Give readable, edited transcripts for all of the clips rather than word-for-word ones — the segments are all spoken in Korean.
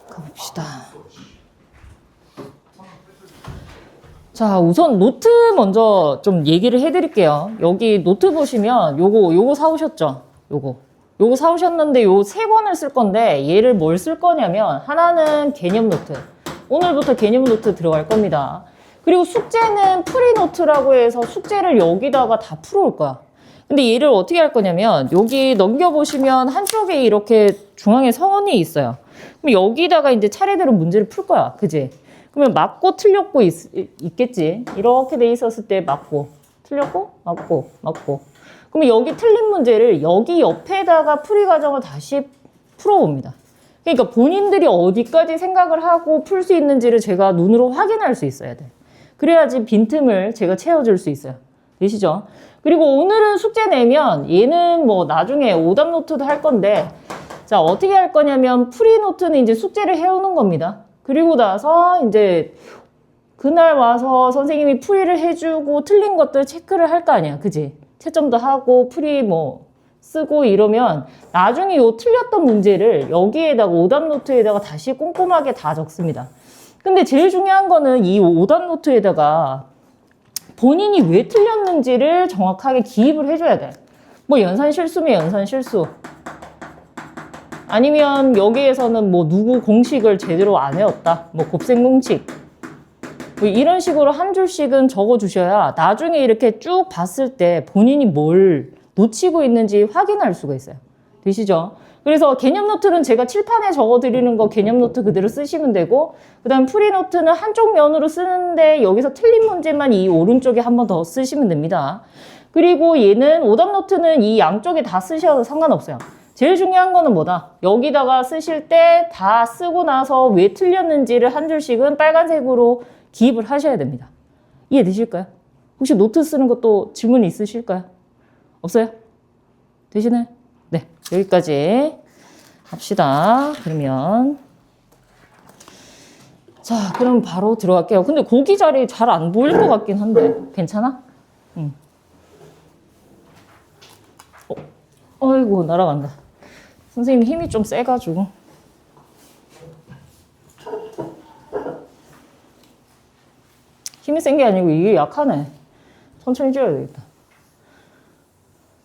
가봅시다. 자, 우선 노트 먼저 좀 얘기를 해드릴게요. 여기 노트 보시면 요거 사오셨죠? 요거 사오셨는데 요 세 권을 쓸 건데 얘를 뭘 쓸 거냐면 하나는 개념 노트. 오늘부터 개념 노트 들어갈 겁니다. 그리고 숙제는 프리노트라고 해서 숙제를 여기다가 다 풀어올 거야. 근데 얘를 어떻게 할 거냐면 여기 넘겨보시면 한쪽에 이렇게 중앙에 선이 있어요. 그럼 여기다가 이제 차례대로 문제를 풀 거야. 그지? 그러면 맞고 틀렸고 있겠지. 이렇게 돼 있었을 때 맞고 틀렸고 맞고 그러면 여기 틀린 문제를 여기 옆에다가 풀이 과정을 다시 풀어봅니다. 그러니까 본인들이 어디까지 생각을 하고 풀 수 있는지를 제가 눈으로 확인할 수 있어야 돼. 그래야지 빈틈을 제가 채워줄 수 있어요. 되시죠? 그리고 오늘은 숙제 내면 얘는 뭐 나중에 오답 노트도 할 건데 자, 어떻게 할 거냐면 프리노트는 이제 숙제를 해오는 겁니다. 그리고 나서 이제 그날 와서 선생님이 풀이를 해주고 틀린 것들 체크를 할 거 아니야. 그지? 채점도 하고 풀이 뭐 쓰고 이러면 나중에 요 틀렸던 문제를 여기에다가 오답 노트에다가 다시 꼼꼼하게 다 적습니다. 근데 제일 중요한 거는 이 오답 노트에다가 본인이 왜 틀렸는지를 정확하게 기입을 해줘야 돼. 뭐 연산 실수면 연산 실수. 아니면 여기에서는 뭐 누구 공식을 제대로 안 외웠다. 뭐 곱셈 공식. 뭐 이런 식으로 한 줄씩은 적어주셔야 나중에 이렇게 쭉 봤을 때 본인이 뭘 놓치고 있는지 확인할 수가 있어요. 되시죠? 그래서 개념 노트는 제가 칠판에 적어드리는 거 개념 노트 그대로 쓰시면 되고 그 다음 프리 노트는 한쪽 면으로 쓰는데 여기서 틀린 문제만 이 오른쪽에 한 번 더 쓰시면 됩니다. 그리고 얘는 오답 노트는 이 양쪽에 다 쓰셔도 상관없어요. 제일 중요한 거는 뭐다? 여기다가 쓰실 때 다 쓰고 나서 왜 틀렸는지를 한 줄씩은 빨간색으로 기입을 하셔야 됩니다. 이해되실까요? 혹시 노트 쓰는 것도 질문 있으실까요? 없어요? 되시나요? 네, 여기까지 합시다. 그러면 자, 그럼 바로 들어갈게요. 근데 고기 자리 잘 안 보일 것 같긴 한데 괜찮아? 응. 어이구, 날아간다. 선생님 힘이 좀 세가지고. 힘이 센 게 아니고 이게 약하네. 천천히 찍어야 되겠다.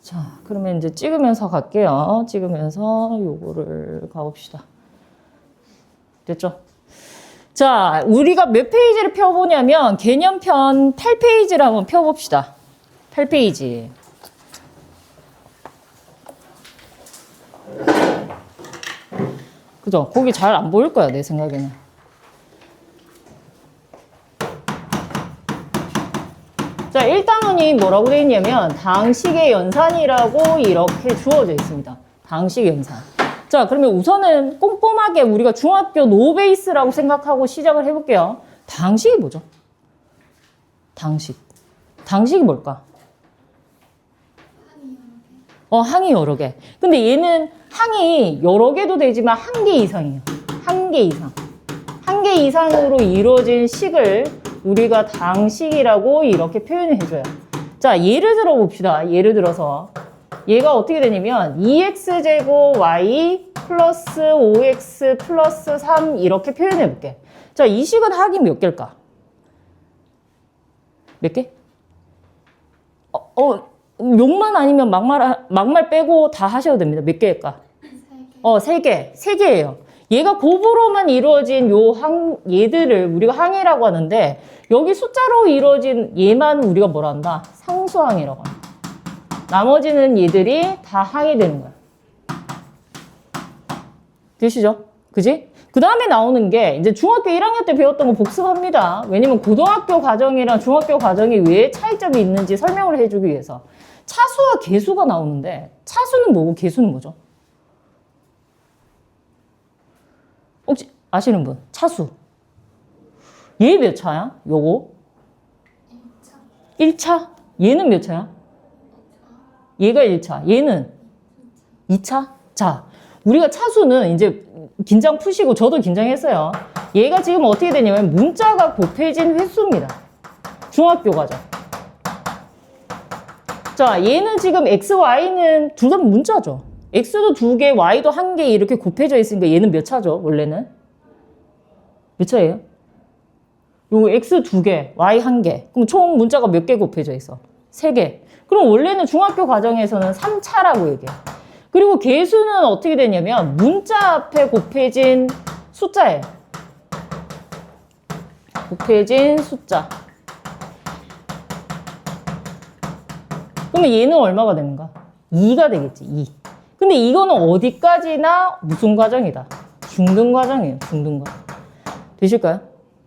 자, 그러면 이제 찍으면서 갈게요. 찍으면서 요거를 가봅시다. 됐죠? 자, 우리가 몇 페이지를 펴보냐면 개념편 8페이지를 한번 펴봅시다. 8페이지. 그죠? 거기 잘 안 보일 거야, 내 생각에는. 자, 1단원이 뭐라고 되어 있냐면 당식의 연산이라고 이렇게 주어져 있습니다. 당식 연산. 자, 그러면 우선은 꼼꼼하게 우리가 중학교 노베이스라고 생각하고 시작을 해볼게요. 당식이 뭐죠? 당식. 당식이 뭘까? 항이 여러 개. 근데 얘는 항이 여러 개도 되지만 한 개 이상이에요. 한 개 이상. 한 개 이상으로 이루어진 식을 우리가 당식이라고 이렇게 표현을 해줘요. 자, 예를 들어 봅시다. 예를 들어서 얘가 어떻게 되냐면 2x제곱 y 플러스 5x 플러스 3 이렇게 표현해 볼게. 자, 이 식은 합이 몇 개일까? 몇 개? 욕만 아니면 막말 빼고 다 하셔도 됩니다. 몇 개일까? 3개. 3개예요. 얘가 곱으로만 이루어진 얘들을 우리가 항이라고 하는데 여기 숫자로 이루어진 얘만 우리가 뭐라 한다? 상수항이라고 한다. 나머지는 얘들이 다 항이 되는 거야. 되시죠? 그지? 그 다음에 나오는 게 이제 중학교 1학년 때 배웠던 거 복습합니다. 왜냐면 고등학교 과정이랑 중학교 과정이 왜 차이점이 있는지 설명을 해주기 위해서. 차수와 개수가 나오는데 차수는 뭐고 개수는 뭐죠? 혹시 아시는 분? 차수. 얘 몇 차야? 요거? 1차. 얘는 몇 차야? 얘가 1차. 얘는 2차? 자, 우리가 차수는 이제 긴장 푸시고 저도 긴장했어요. 얘가 지금 어떻게 되냐면 문자가 곱해진 횟수입니다. 중학교 과정. 자, 얘는 지금 x, y는 둘 다 문자죠. x도 2개, y도 1개 이렇게 곱해져 있으니까 얘는 몇 차죠, 원래는? 몇 차예요? 요거 x 2개, y 1개. 그럼 총 문자가 몇 개 곱해져 있어? 3개. 그럼 원래는 중학교 과정에서는 3차라고 얘기해. 그리고 개수는 어떻게 되냐면 문자 앞에 곱해진 숫자예요. 곱해진 숫자. 그러면 얘는 얼마가 되는가? 2가 되겠지, 2. 근데 이거는 어디까지나 무슨 과정이다? 중등 과정이에요, 중등 과정. 되실까요?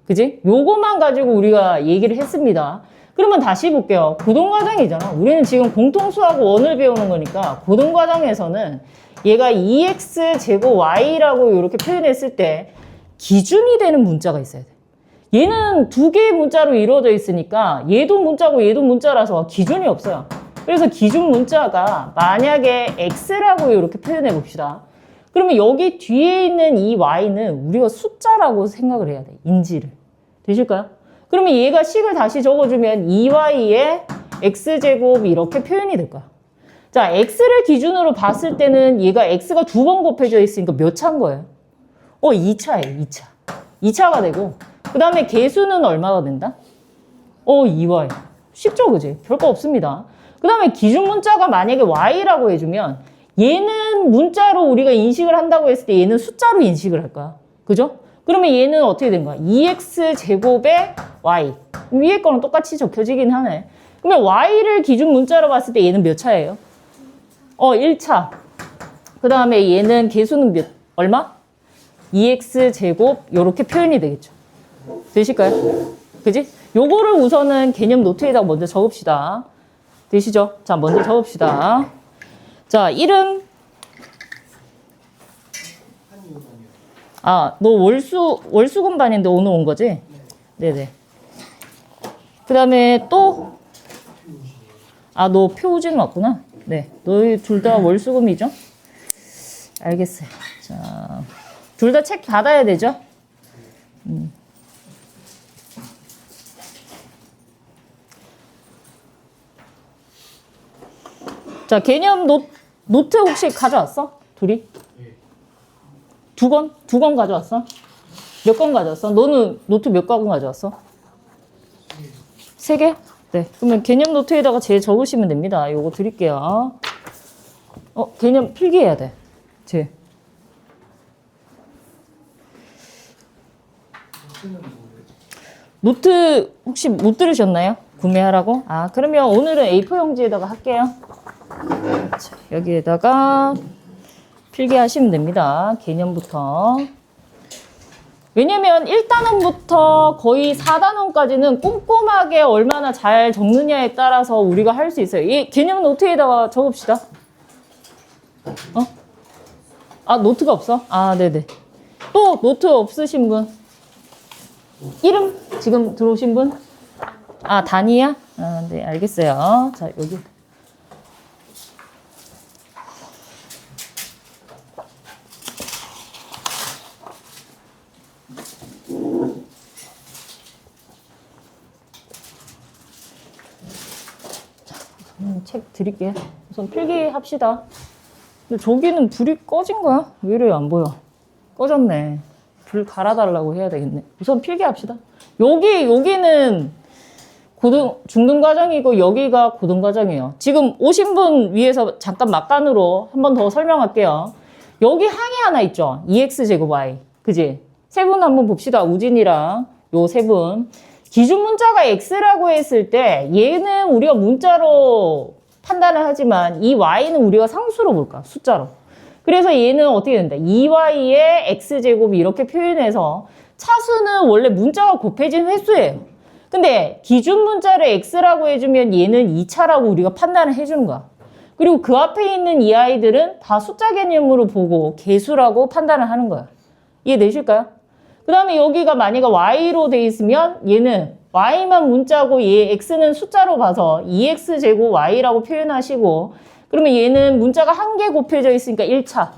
그지? 요거만 가지고 우리가 얘기를 했습니다. 그러면 다시 볼게요. 고등과정이잖아. 우리는 지금 공통수하고 원을 배우는 거니까 고등과정에서는 얘가 2x y라고 이렇게 표현했을 때 기준이 되는 문자가 있어야 돼. 얘는 두 개의 문자로 이루어져 있으니까 얘도 문자고 얘도 문자라서 기준이 없어요. 그래서 기준 문자가 만약에 x라고 이렇게 표현해 봅시다. 그러면 여기 뒤에 있는 이 y는 우리가 숫자라고 생각을 해야 돼. 인지를. 되실까요? 그러면 얘가 식을 다시 적어주면 2y의 x제곱 이렇게 표현이 될 거야. 자, x를 기준으로 봤을 때는 얘가 x가 2번 곱해져 있으니까 몇 차인 거예요? 2차예요, 2차. 2차가 되고 그 다음에 개수는 얼마가 된다? 2y. 쉽죠, 그지? 별거 없습니다. 그 다음에 기준 문자가 만약에 y라고 해주면 얘는 문자로 우리가 인식을 한다고 했을 때 얘는 숫자로 인식을 할 거야. 그죠? 그러면 얘는 어떻게 된 거야? 2x 제곱에 y. 위에 거는 똑같이 적혀지긴 하네. 그러면 y를 기준 문자로 봤을 때 얘는 몇 차예요? 1차. 그 다음에 얘는 개수는 얼마? 2x 제곱 요렇게 표현이 되겠죠. 되실까요? 그지? 요거를 우선은 개념 노트에다가 먼저 적읍시다. 되시죠? 자, 먼저 적읍시다. 자, 이름. 너 월수금반인데 오늘 온 거지? 네네. 그 다음에 또, 너 표우진 왔구나. 네. 너희 둘 다 월수금이죠? 알겠어요. 자, 둘 다 책 받아야 되죠? 자, 개념 노트 혹시 가져왔어? 둘이? 두 권? 2권 가져왔어? 몇 권 가져왔어? 너는 노트 몇 권 가져왔어? 3개? 네. 그러면 개념 노트에다가 제 적으시면 됩니다. 요거 드릴게요. 개념 필기해야 돼. 제. 노트 혹시 못 들으셨나요? 구매하라고? 그러면 오늘은 A4 용지에다가 할게요. 자, 여기에다가 필기하시면 됩니다. 개념부터. 왜냐면 1단원부터 거의 4단원까지는 꼼꼼하게 얼마나 잘 적느냐에 따라서 우리가 할 수 있어요. 이 개념 노트에다가 적읍시다. 노트가 없어? 네네. 또 노트 없으신 분? 이름? 지금 들어오신 분? 단이야? 네, 알겠어요. 자, 여기. 책 드릴게요. 우선 필기합시다. 근데 저기는 불이 꺼진 거야? 왜 이래 안 보여? 꺼졌네. 불 갈아달라고 해야 되겠네. 우선 필기합시다. 여기는 중등 과정이고 여기가 고등 과정이에요. 지금 오신 분 위해서 잠깐 막간으로 한 번 더 설명할게요. 여기 항이 하나 있죠. 2x제곱 y. 그지? 세 분 한번 봅시다. 우진이랑 요 세 분. 기준 문자가 x라고 했을 때 얘는 우리가 문자로 판단을 하지만 이 y는 우리가 상수로 볼까? 숫자로. 그래서 얘는 어떻게 된다? 2y의 x제곱이 이렇게 표현해서 차수는 원래 문자가 곱해진 횟수예요. 근데 기준 문자를 x라고 해주면 얘는 2차라고 우리가 판단을 해주는 거야. 그리고 그 앞에 있는 이 아이들은 다 숫자 개념으로 보고 개수라고 판단을 하는 거야. 이해되실까요? 그 다음에 여기가 만약에 y로 돼 있으면 얘는 y만 문자고 얘 x는 숫자로 봐서 2x제곱 y라고 표현하시고 그러면 얘는 문자가 한 개 곱해져 있으니까 1차.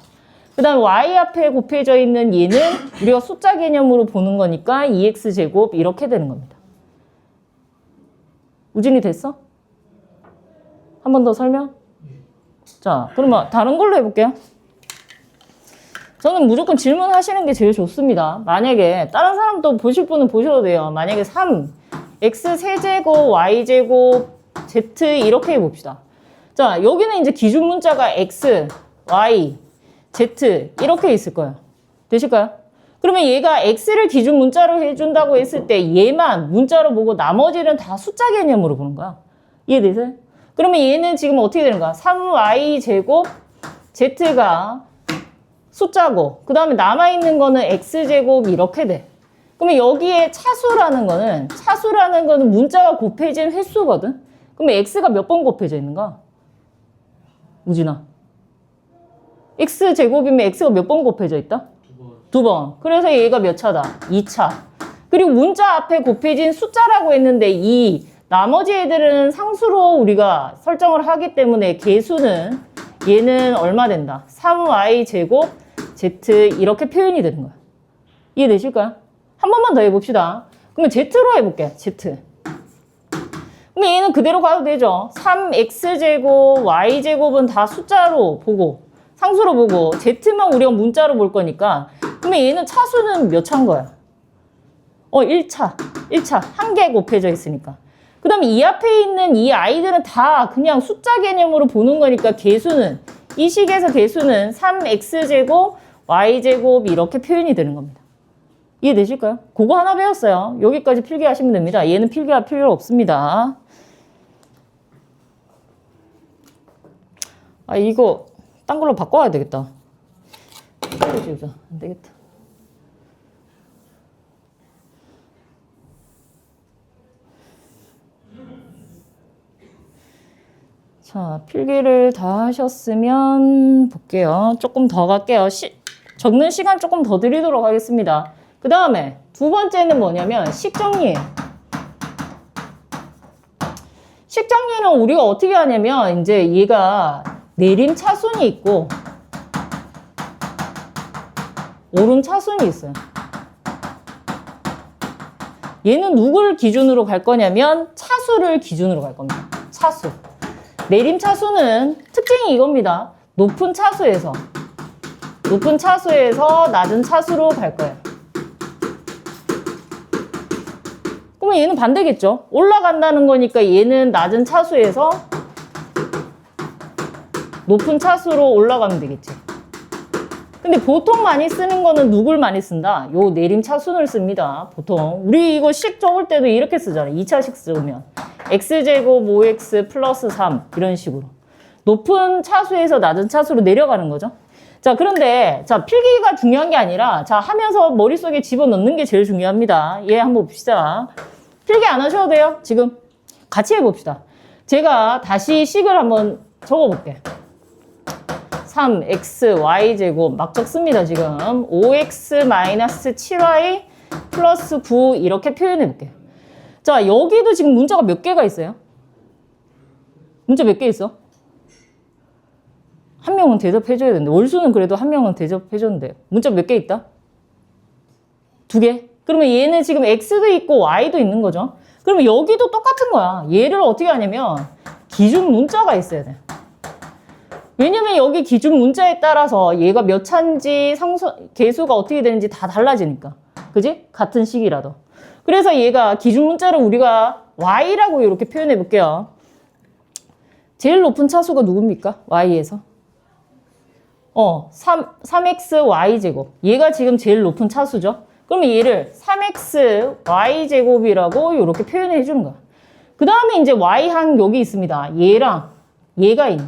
그 다음에 y 앞에 곱해져 있는 얘는 우리가 숫자 개념으로 보는 거니까 2x제곱 이렇게 되는 겁니다. 우진이 됐어? 한 번 더 설명? 자, 그러면 다른 걸로 해볼게요. 저는 무조건 질문하시는 게 제일 좋습니다. 만약에 다른 사람도 보실 분은 보셔도 돼요. 만약에 3, x 세제곱, y제곱, z 이렇게 해봅시다. 자, 여기는 이제 기준 문자가 x, y, z 이렇게 있을 거예요. 되실까요? 그러면 얘가 x를 기준 문자로 해준다고 했을 때 얘만 문자로 보고 나머지는 다 숫자 개념으로 보는 거야. 이해되세요? 그러면 얘는 지금 어떻게 되는 거야? 3y제곱 z가 숫자고 그 다음에 남아있는 거는 x제곱 이렇게 돼. 그러면 여기에 차수라는 거는 문자가 곱해진 횟수거든. 그러면 x가 몇 번 곱해져 있는가? 우진아. x제곱이면 x가 몇 번 곱해져 있다? 두 번. 그래서 얘가 몇 차다? 2차. 그리고 문자 앞에 곱해진 숫자라고 했는데 이 나머지 애들은 상수로 우리가 설정을 하기 때문에 개수는 얘는 얼마 된다? 3y제곱 z 이렇게 표현이 되는 거야. 이해되실까요? 한 번만 더 해봅시다. 그러면 z로 해볼게요. z. 그럼 얘는 그대로 가도 되죠. 3x제곱 y제곱은 다 숫자로 보고 상수로 보고 z만 우리가 문자로 볼 거니까 그러면 얘는 차수는 몇 차인 거야? 1차. 1차. 한 개 곱해져 있으니까. 그 다음에 이 앞에 있는 이 아이들은 다 그냥 숫자 개념으로 보는 거니까 개수는 이 식에서 개수는 3x제곱 y제곱 이렇게 표현이 되는 겁니다. 이해되실까요? 그거 하나 배웠어요. 여기까지 필기하시면 됩니다. 얘는 필기할 필요 없습니다. 아 이거 딴 걸로 바꿔야 되겠다. 빨리 지우자. 안 되겠다. 자, 필기를 다 하셨으면 볼게요. 조금 더 갈게요. 적는 시간 조금 더 드리도록 하겠습니다. 그 다음에 두 번째는 뭐냐면 식정리예요. 식정리는 우리가 어떻게 하냐면 이제 얘가 내림 차순이 있고 오름 차순이 있어요. 얘는 누굴 기준으로 갈 거냐면 차수를 기준으로 갈 겁니다. 차수. 내림 차수는 특징이 이겁니다. 높은 차수에서 낮은 차수로 갈 거예요. 그러면 얘는 반대겠죠. 올라간다는 거니까 얘는 낮은 차수에서 높은 차수로 올라가면 되겠지. 근데 보통 많이 쓰는 거는 누굴 많이 쓴다? 요 내림 차순을 씁니다. 보통 우리 이거 식 적을 때도 이렇게 쓰잖아요. 2차식 쓰면 x제곱 5x 플러스 3 이런 식으로 높은 차수에서 낮은 차수로 내려가는 거죠. 자, 그런데 자 필기가 중요한 게 아니라 자 하면서 머릿속에 집어넣는 게 제일 중요합니다. 얘 한번 봅시다. 필기 안 하셔도 돼요. 지금 같이 해봅시다. 제가 다시 식을 한번 적어볼게. 3x y제곱 막 적습니다. 지금 5x 마이너스 7y 플러스 9 이렇게 표현해볼게요. 자, 여기도 지금 문자가 몇 개가 있어요? 문자 몇 개 있어? 한 명은 대접해줘야 되는데 월수는 그래도 한 명은 대접해줬는데 문자 몇 개 있다? 2개? 그러면 얘는 지금 x도 있고 y도 있는 거죠. 그러면 여기도 똑같은 거야. 얘를 어떻게 하냐면 기준 문자가 있어야 돼. 왜냐면 여기 기준 문자에 따라서 얘가 몇 차인지 개수가 어떻게 되는지 다 달라지니까. 그지? 같은 식이라도. 그래서 얘가 기준 문자를 우리가 y라고 이렇게 표현해 볼게요. 제일 높은 차수가 누굽니까? y에서. 3x y제곱. 얘가 지금 제일 높은 차수죠. 그러면 얘를 3x y제곱이라고 이렇게 표현해 주는 거야. 그 다음에 이제 y항 여기 있습니다. 얘랑 얘가 있네.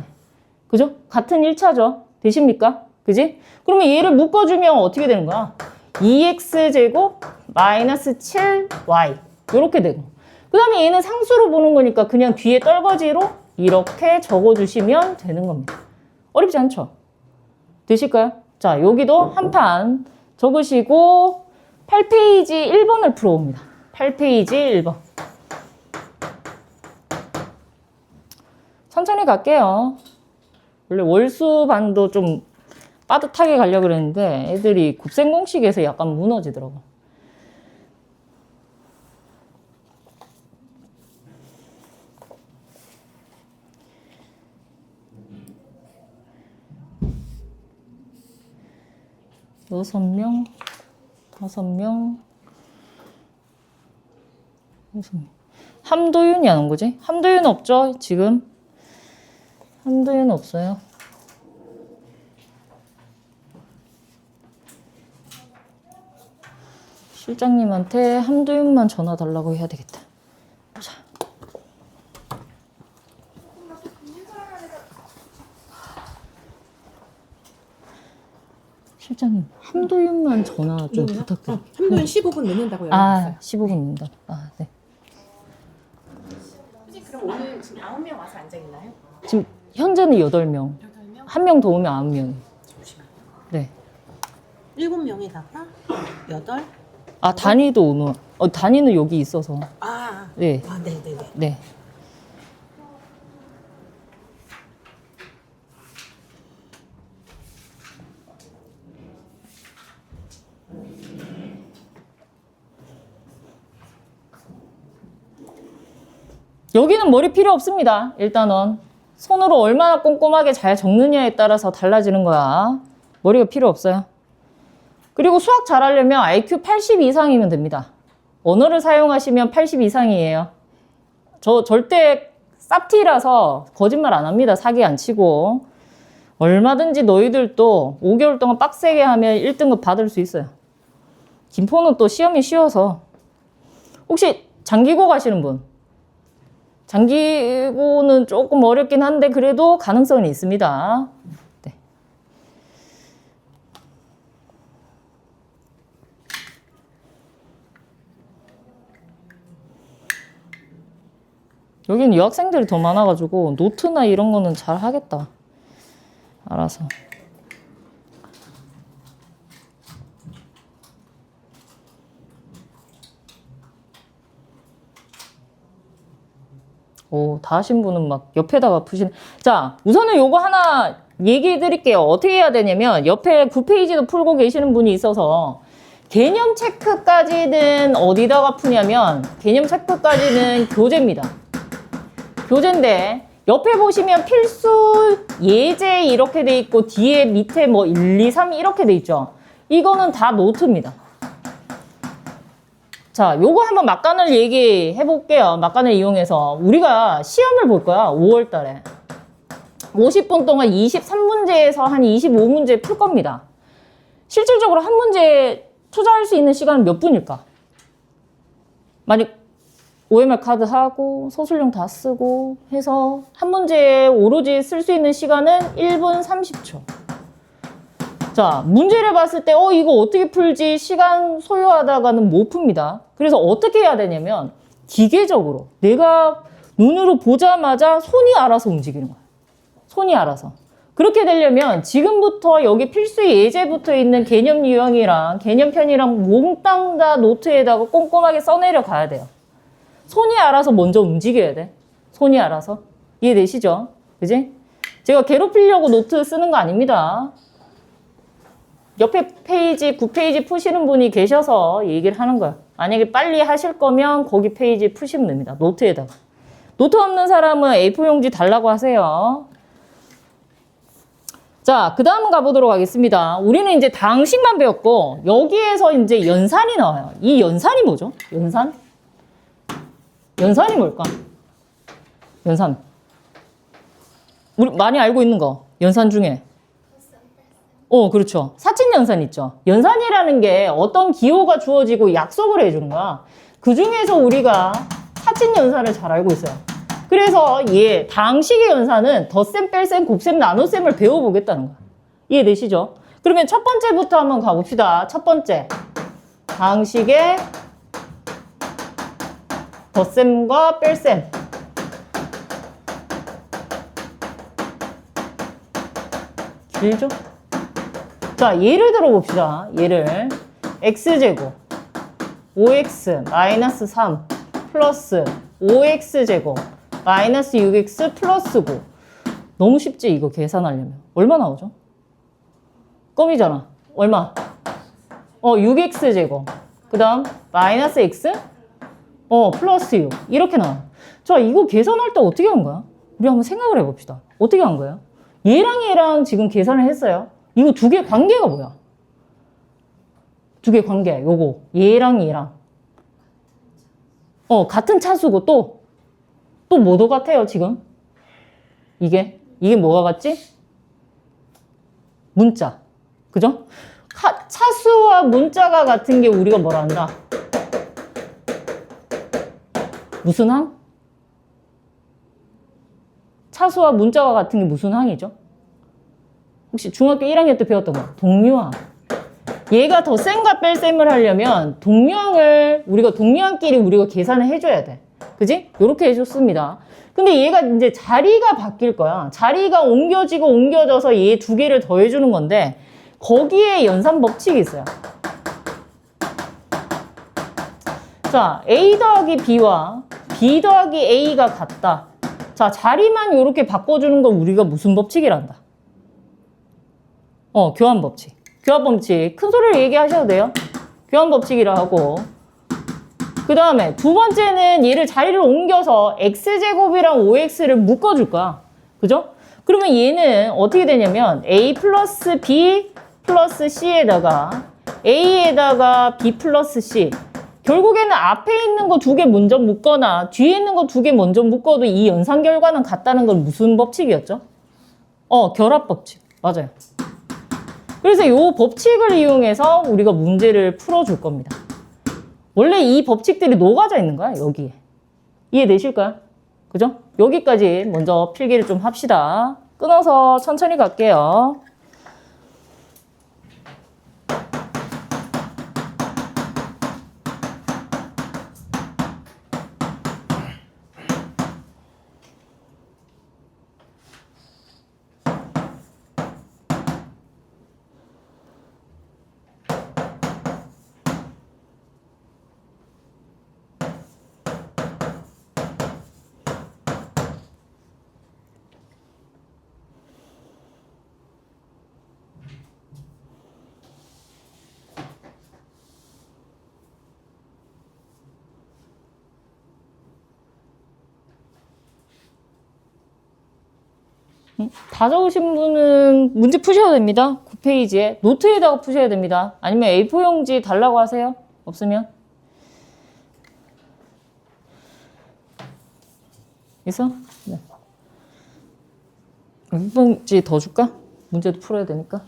그죠? 같은 1차죠. 되십니까? 그지? 그러면 얘를 묶어주면 어떻게 되는 거야? 2x제곱 마이너스 7y 이렇게 되고 그 다음에 얘는 상수로 보는 거니까 그냥 뒤에 떨거지로 이렇게 적어주시면 되는 겁니다. 어렵지 않죠? 되실까요? 자, 여기도 한 판 적으시고 8페이지 1번을 풀어봅니다. 8페이지 1번. 천천히 갈게요. 원래 월수반도 좀 빠듯하게 가려고 그랬는데 애들이 곱셈 공식에서 약간 무너지더라고. 6명, 5명, 6명. 함도윤이 안 온 거지? 함도윤 없죠, 지금? 함도윤 없어요. 실장님한테 함도윤만 전화 달라고 해야 되겠다. 자. 실장님, 함도윤만 전화 좀 부탁드려요. 함도윤 15분 늦는다고 아, 연락했어요. 15분입니다. 아, 네. 혹시 그럼 오늘 지금 9명 와서 앉아 있나요? 지금 현재는 8명. 8명? 한 명 더 오면 9명. 잠시만요. 네. 7명에다가 8? 아, 단위도 오늘. 단위는 여기 있어서. 네. 네네네. 네. 여기는 머리 필요 없습니다. 일단은 손으로 얼마나 꼼꼼하게 잘 적느냐에 따라서 달라지는 거야. 머리가 필요 없어요. 그리고 수학 잘하려면 IQ 80 이상이면 됩니다. 언어를 사용하시면 80 이상이에요. 저 절대 쌉티라서 거짓말 안 합니다. 사기 안 치고. 얼마든지 너희들도 5개월 동안 빡세게 하면 1등급 받을 수 있어요. 김포는 또 시험이 쉬워서. 혹시 장기고 가시는 분? 장기고는 조금 어렵긴 한데 그래도 가능성은 있습니다. 네. 여기는 여학생들이 더 많아가지고 노트나 이런 거는 잘 하겠다. 알아서. 오, 다 하신 분은 막 옆에다가 푸시는. 자, 우선은 요거 하나 얘기해 드릴게요. 어떻게 해야 되냐면 옆에 9페이지도 풀고 계시는 분이 있어서 개념 체크까지는 어디다가 푸냐면 개념 체크까지는 교재입니다. 교재인데 옆에 보시면 필수 예제 이렇게 돼 있고 뒤에 밑에 뭐 1, 2, 3 이렇게 돼 있죠. 이거는 다 노트입니다. 자, 요거 한번 막간을 얘기해 볼게요. 막간을 이용해서 우리가 시험을 볼 거야. 5월 달에 50분 동안 23문제에서 한 25문제 풀 겁니다. 실질적으로 한 문제 투자할 수 있는 시간은 몇 분일까? 만약 OMR 카드 하고 서술형 다 쓰고 해서 한 문제에 오로지 쓸 수 있는 시간은 1분 30초. 자, 문제를 봤을 때 이거 어떻게 풀지 시간 소요하다가는 못 풉니다. 그래서 어떻게 해야 되냐면 기계적으로 내가 눈으로 보자마자 손이 알아서 움직이는 거야. 손이 알아서. 그렇게 되려면 지금부터 여기 필수 예제부터 있는 개념 유형이랑 개념편이랑 몽땅 다 노트에다가 꼼꼼하게 써내려 가야 돼요. 손이 알아서 먼저 움직여야 돼. 손이 알아서. 이해되시죠? 그지? 제가 괴롭히려고 노트 쓰는 거 아닙니다. 옆에 페이지, 9페이지 푸시는 분이 계셔서 얘기를 하는 거야. 만약에 빨리 하실 거면 거기 페이지 푸시면 됩니다. 노트에다가. 노트 없는 사람은 A4 용지 달라고 하세요. 자, 그 다음 가보도록 하겠습니다. 우리는 이제 당식만 배웠고 여기에서 이제 연산이 나와요. 이 연산이 뭐죠? 연산? 연산이 뭘까? 연산. 우리 많이 알고 있는 거. 연산 중에. 그렇죠. 사칙연산 있죠. 연산이라는 게 어떤 기호가 주어지고 약속을 해주는 거야. 그 중에서 우리가 사칙연산을 잘 알고 있어요. 그래서 당식의 연산은 덧셈, 뺄셈, 곱셈, 나눗셈을 배워보겠다는 거야. 이해되시죠? 그러면 첫 번째부터 한번 가봅시다. 첫 번째. 당식의 덧셈과 뺄셈. 길죠? 자, 예를 들어 봅시다. 예를 x제곱 5x 마이너스 3 플러스 5x제곱 마이너스 6x 플러스 9. 너무 쉽지 이거 계산하려면. 얼마 나오죠? 껌이잖아. 얼마? 6x제곱 그 다음 마이너스 x 플러스 6 이렇게 나와. 자, 이거 계산할 때 어떻게 한 거야? 우리 한번 생각을 해봅시다. 어떻게 한 거야? 얘랑 얘랑 지금 계산을 했어요. 이거 두 개 관계가 뭐야? 두 개 관계, 요거. 얘랑 얘랑. 같은 차수고 또 뭐도 같아요, 지금? 이게 뭐가 같지? 문자. 그죠? 차수와 문자가 같은 게 우리가 뭐라 한다? 무슨 항? 차수와 문자가 같은 게 무슨 항이죠? 혹시 중학교 1학년 때 배웠던 거? 동류항. 얘가 더 센과 뺄셈을 하려면 동류항끼리 우리가 계산을 해줘야 돼. 그지? 요렇게 해줬습니다. 근데 얘가 이제 자리가 바뀔 거야. 자리가 옮겨지고 옮겨져서 얘 두 개를 더해주는 건데 거기에 연산 법칙이 있어요. 자, A 더하기 B와 B 더하기 A가 같다. 자, 자리만 요렇게 바꿔주는 건 우리가 무슨 법칙이란다? 교환 법칙. 교환 법칙. 큰 소리로 얘기하셔도 돼요. 교환 법칙이라 하고. 그 다음에 두 번째는 얘를 자리를 옮겨서 x제곱이랑 5x를 묶어줄 거야. 그죠? 그러면 얘는 어떻게 되냐면 a 플러스 b 플러스 c에다가 a에다가 b 플러스 c. 결국에는 앞에 있는 거 두 개 먼저 묶거나 뒤에 있는 거 두 개 먼저 묶어도 이 연산 결과는 같다는 건 무슨 법칙이었죠? 결합 법칙. 맞아요. 그래서 이 법칙을 이용해서 우리가 문제를 풀어줄 겁니다. 원래 이 법칙들이 녹아져 있는 거야, 여기에. 이해되실까요? 그죠? 여기까지 먼저 필기를 좀 합시다. 끊어서 천천히 갈게요. 다 적으신 분은 문제 푸셔도 됩니다. 9페이지에. 노트에다가 푸셔야 됩니다. 아니면 A4 용지 달라고 하세요. 없으면. 있어? 네. A4 용지 더 줄까? 문제도 풀어야 되니까.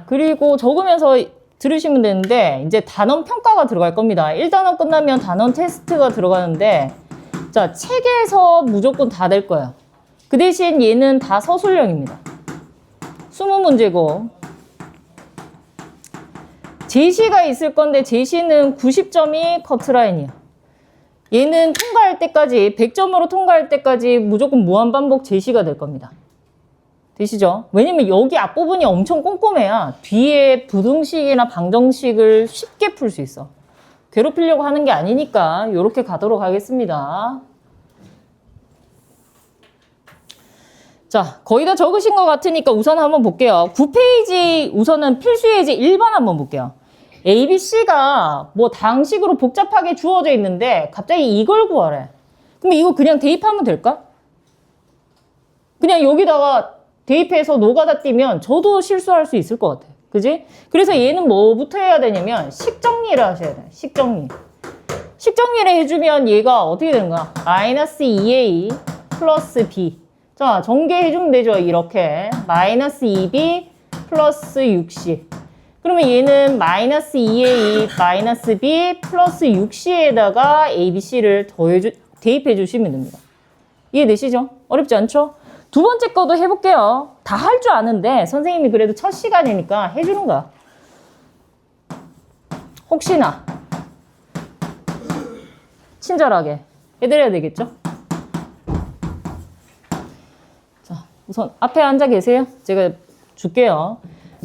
그리고 적으면서 들으시면 되는데, 이제 단원 평가가 들어갈 겁니다. 1단원 끝나면 단원 테스트가 들어가는데, 자, 책에서 무조건 다 될 거예요. 그 대신 얘는 다 서술형입니다. 20문제고, 제시가 있을 건데, 제시는 90점이 커트라인이야. 얘는 통과할 때까지, 100점으로 통과할 때까지 무조건 무한반복 제시가 될 겁니다. 되시죠? 왜냐면 여기 앞부분이 엄청 꼼꼼해야 뒤에 부등식이나 방정식을 쉽게 풀 수 있어. 괴롭히려고 하는 게 아니니까 이렇게 가도록 하겠습니다. 자, 거의 다 적으신 것 같으니까 우선 한번 볼게요. 9페이지 우선은 필수 예제 1번 한번 볼게요. A, B, C가 뭐 다항식으로 복잡하게 주어져 있는데 갑자기 이걸 구하래. 그럼 이거 그냥 대입하면 될까? 그냥 여기다가 대입해서 노가다 띄면 저도 실수할 수 있을 것 같아. 그지? 그래서 얘는 뭐부터 해야 되냐면 식정리를 하셔야 돼. 식정리. 식정리를 해주면 얘가 어떻게 되는 거야? 마이너스 2a 플러스 b. 자, 전개해주면 되죠. 이렇게. 마이너스 2b 플러스 6c. 그러면 얘는 마이너스 2a 마이너스 b 플러스 6c에다가 a, b, c를 대입해 주시면 됩니다. 이해되시죠? 어렵지 않죠? 두 번째 거도 해볼게요. 다 할 줄 아는데 선생님이 그래도 첫 시간이니까 해주는 거야. 혹시나 친절하게 해드려야 되겠죠? 자, 우선 앞에 앉아 계세요. 제가 줄게요.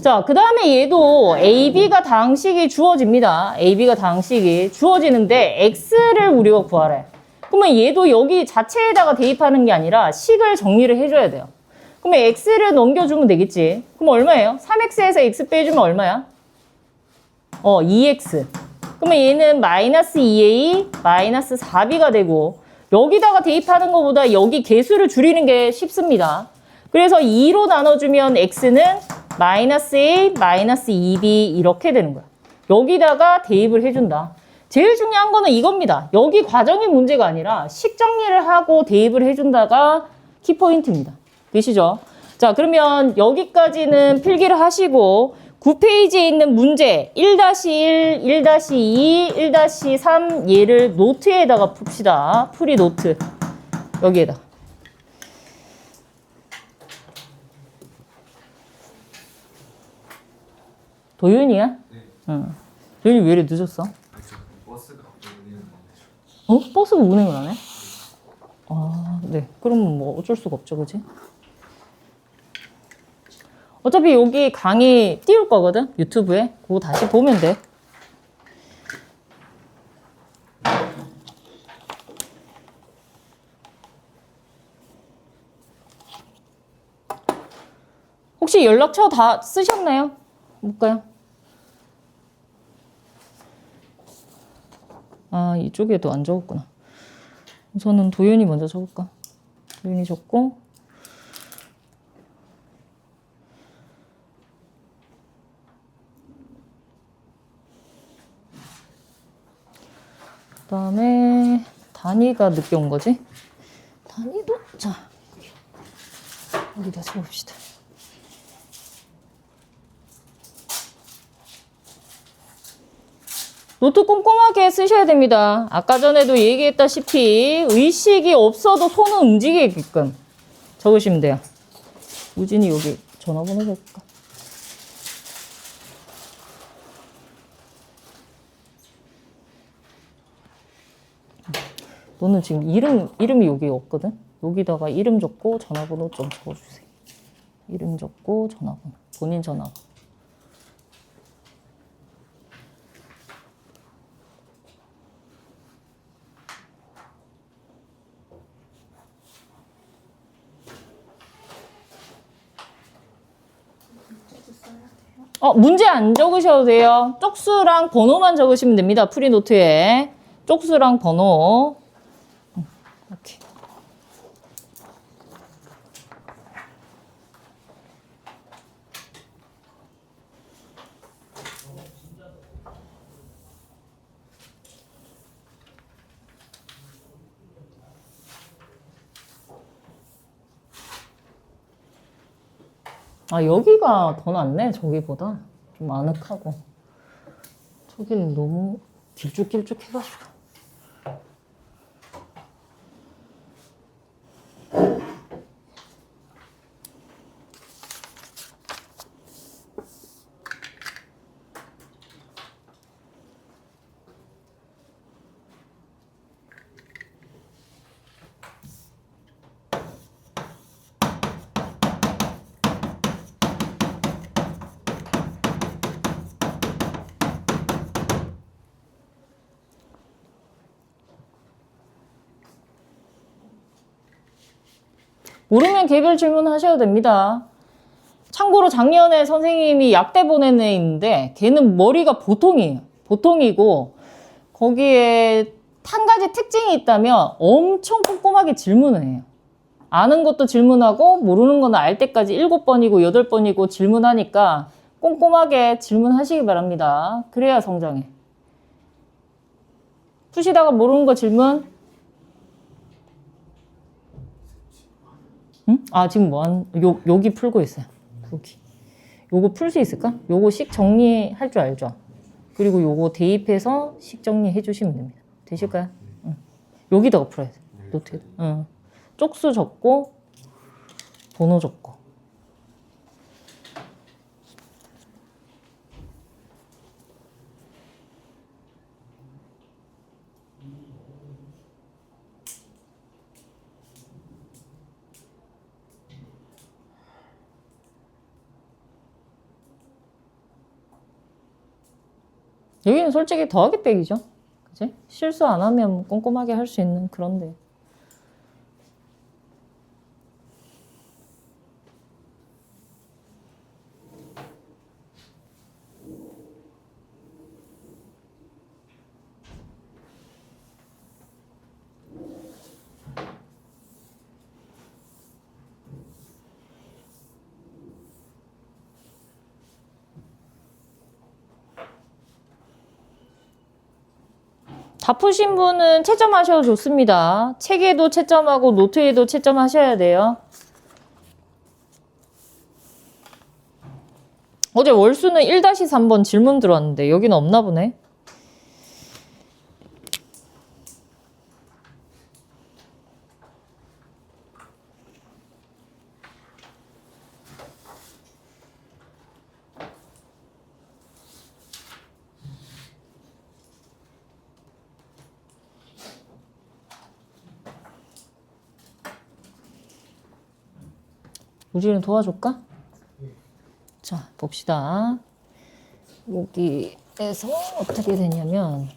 자, 그 다음에 얘도 AB가 다항식이 주어집니다. AB가 다항식이 주어지는데 X를 우리가 구하래. 그러면 얘도 여기 자체에다가 대입하는 게 아니라 식을 정리를 해줘야 돼요. 그러면 x를 넘겨주면 되겠지. 그럼 얼마예요? 3x에서 x 빼주면 얼마야? 2x. 그러면 얘는 마이너스 2a 마이너스 4b가 되고 여기다가 대입하는 것보다 여기 개수를 줄이는 게 쉽습니다. 그래서 2로 나눠주면 x는 마이너스 a 마이너스 2b 이렇게 되는 거야. 여기다가 대입을 해준다. 제일 중요한 거는 이겁니다. 여기 과정의 문제가 아니라 식 정리를 하고 대입을 해준다가 키포인트입니다. 되시죠? 자, 그러면 여기까지는 필기를 하시고 9페이지에 있는 문제 1-1, 1-2, 1-3 얘를 노트에다가 풉시다. 풀이 노트. 여기에다. 도윤이야? 네. 응. 도윤이 왜 이래 늦었어? 버스가 운행을 안 해줘. 어? 버스가 운행을 안 해? 아, 네. 그러면 뭐 어쩔 수가 없죠, 그지? 어차피 여기 강의 띄울 거거든? 유튜브에. 그거 다시 보면 돼. 혹시 연락처 다 쓰셨나요? 볼까요? 아, 이쪽에도 안 적었구나. 우선은 도윤이 먼저 적을까? 도윤이 적고, 그 다음에 단이가 늦게 온 거지? 단이도, 자, 여기다 적읍시다. 노트 꼼꼼하게 쓰셔야 됩니다. 아까 전에도 얘기했다시피 의식이 없어도 손은 움직이게끔 적으시면 돼요. 우진이 여기 전화번호 적을까? 너는 지금 이름이 여기 없거든? 여기다가 이름 적고 전화번호 좀 적어주세요. 이름 적고 전화번호. 본인 전화번호. 문제 안 적으셔도 돼요. 쪽수랑 번호만 적으시면 됩니다. 프리노트에. 쪽수랑 번호. 이렇게. 아, 여기가 더 낫네, 저기보다. 좀 아늑하고. 저기는 너무 길쭉길쭉 해가지고. 모르면 개별 질문하셔도 됩니다. 참고로 작년에 선생님이 약대 보낸 애 있는데 걔는 머리가 보통이에요. 보통이고 거기에 한 가지 특징이 있다면 엄청 꼼꼼하게 질문을 해요. 아는 것도 질문하고 모르는 거는 알 때까지 7번이고 8번이고 질문하니까 꼼꼼하게 질문하시기 바랍니다. 그래야 성장해. 푸시다가 모르는 거 질문. 응? 아, 지금 여기 풀고 있어요. 여기. 요거 풀 수 있을까? 요거 식 정리할 줄 알죠? 그리고 요거 대입해서 식 정리해 주시면 됩니다. 되실까요? 응. 여기다가 풀어야 돼. 노트에다. 응. 쪽수 적고, 번호 적고. 여기는 솔직히 더하기 빼기죠. 그치? 실수 안 하면 꼼꼼하게 할 수 있는 그런데. 다 푸신 분은 채점하셔도 좋습니다. 책에도 채점하고 노트에도 채점하셔야 돼요. 어제 월수는 1-3번 질문 들어왔는데 여기는 없나 보네. 우진이 도와줄까? 자, 봅시다. 여기에서 어떻게 되냐면,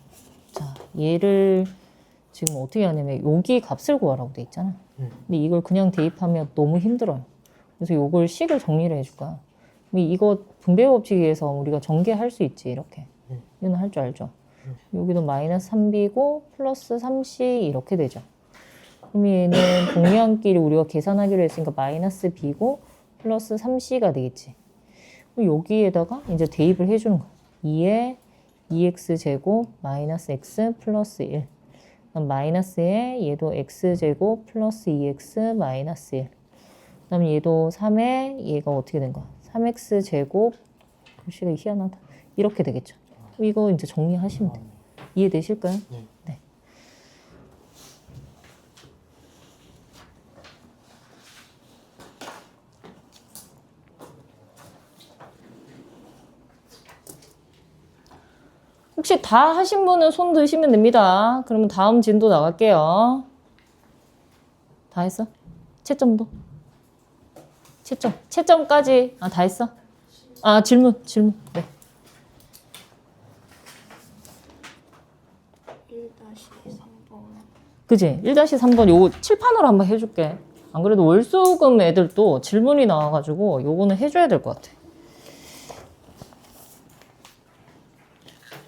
자, 얘를 지금 어떻게 하냐면, 여기 값을 구하라고 돼 있잖아. 근데 이걸 그냥 대입하면 너무 힘들어요. 그래서 요걸 식을 정리를 해줄 거야. 이거 분배 법칙에서 우리가 전개할 수 있지, 이렇게. 이거는 할 줄 알죠? 여기도 마이너스 3b고, 플러스 3c 이렇게 되죠. 그럼 얘는 동량끼리 우리가 계산하기로 했으니까 마이너스 b고 플러스 3c가 되겠지. 그럼 여기에다가 이제 대입을 해주는 거야. 2에 2x제곱 마이너스 x 플러스 1. 그럼 마이너스에 얘도 x제곱 플러스 2x 마이너스 1. 그 다음에 얘도 3에 얘가 어떻게 된 거야? 3x제곱 글씨가 희한하다. 이렇게 되겠죠. 이거 이제 정리하시면 돼. 이해되실까요? 네. 혹시 다 하신 분은 손 드시면 됩니다. 그러면 다음 진도 나갈게요. 다 했어? 채점도? 채점까지. 아, 다 했어? 아, 질문. 네. 1-3번. 그지? 1-3번 요거 칠판으로 한번 해줄게. 안 그래도 월수금 애들도 질문이 나와가지고 요거는 해줘야 될 것 같아.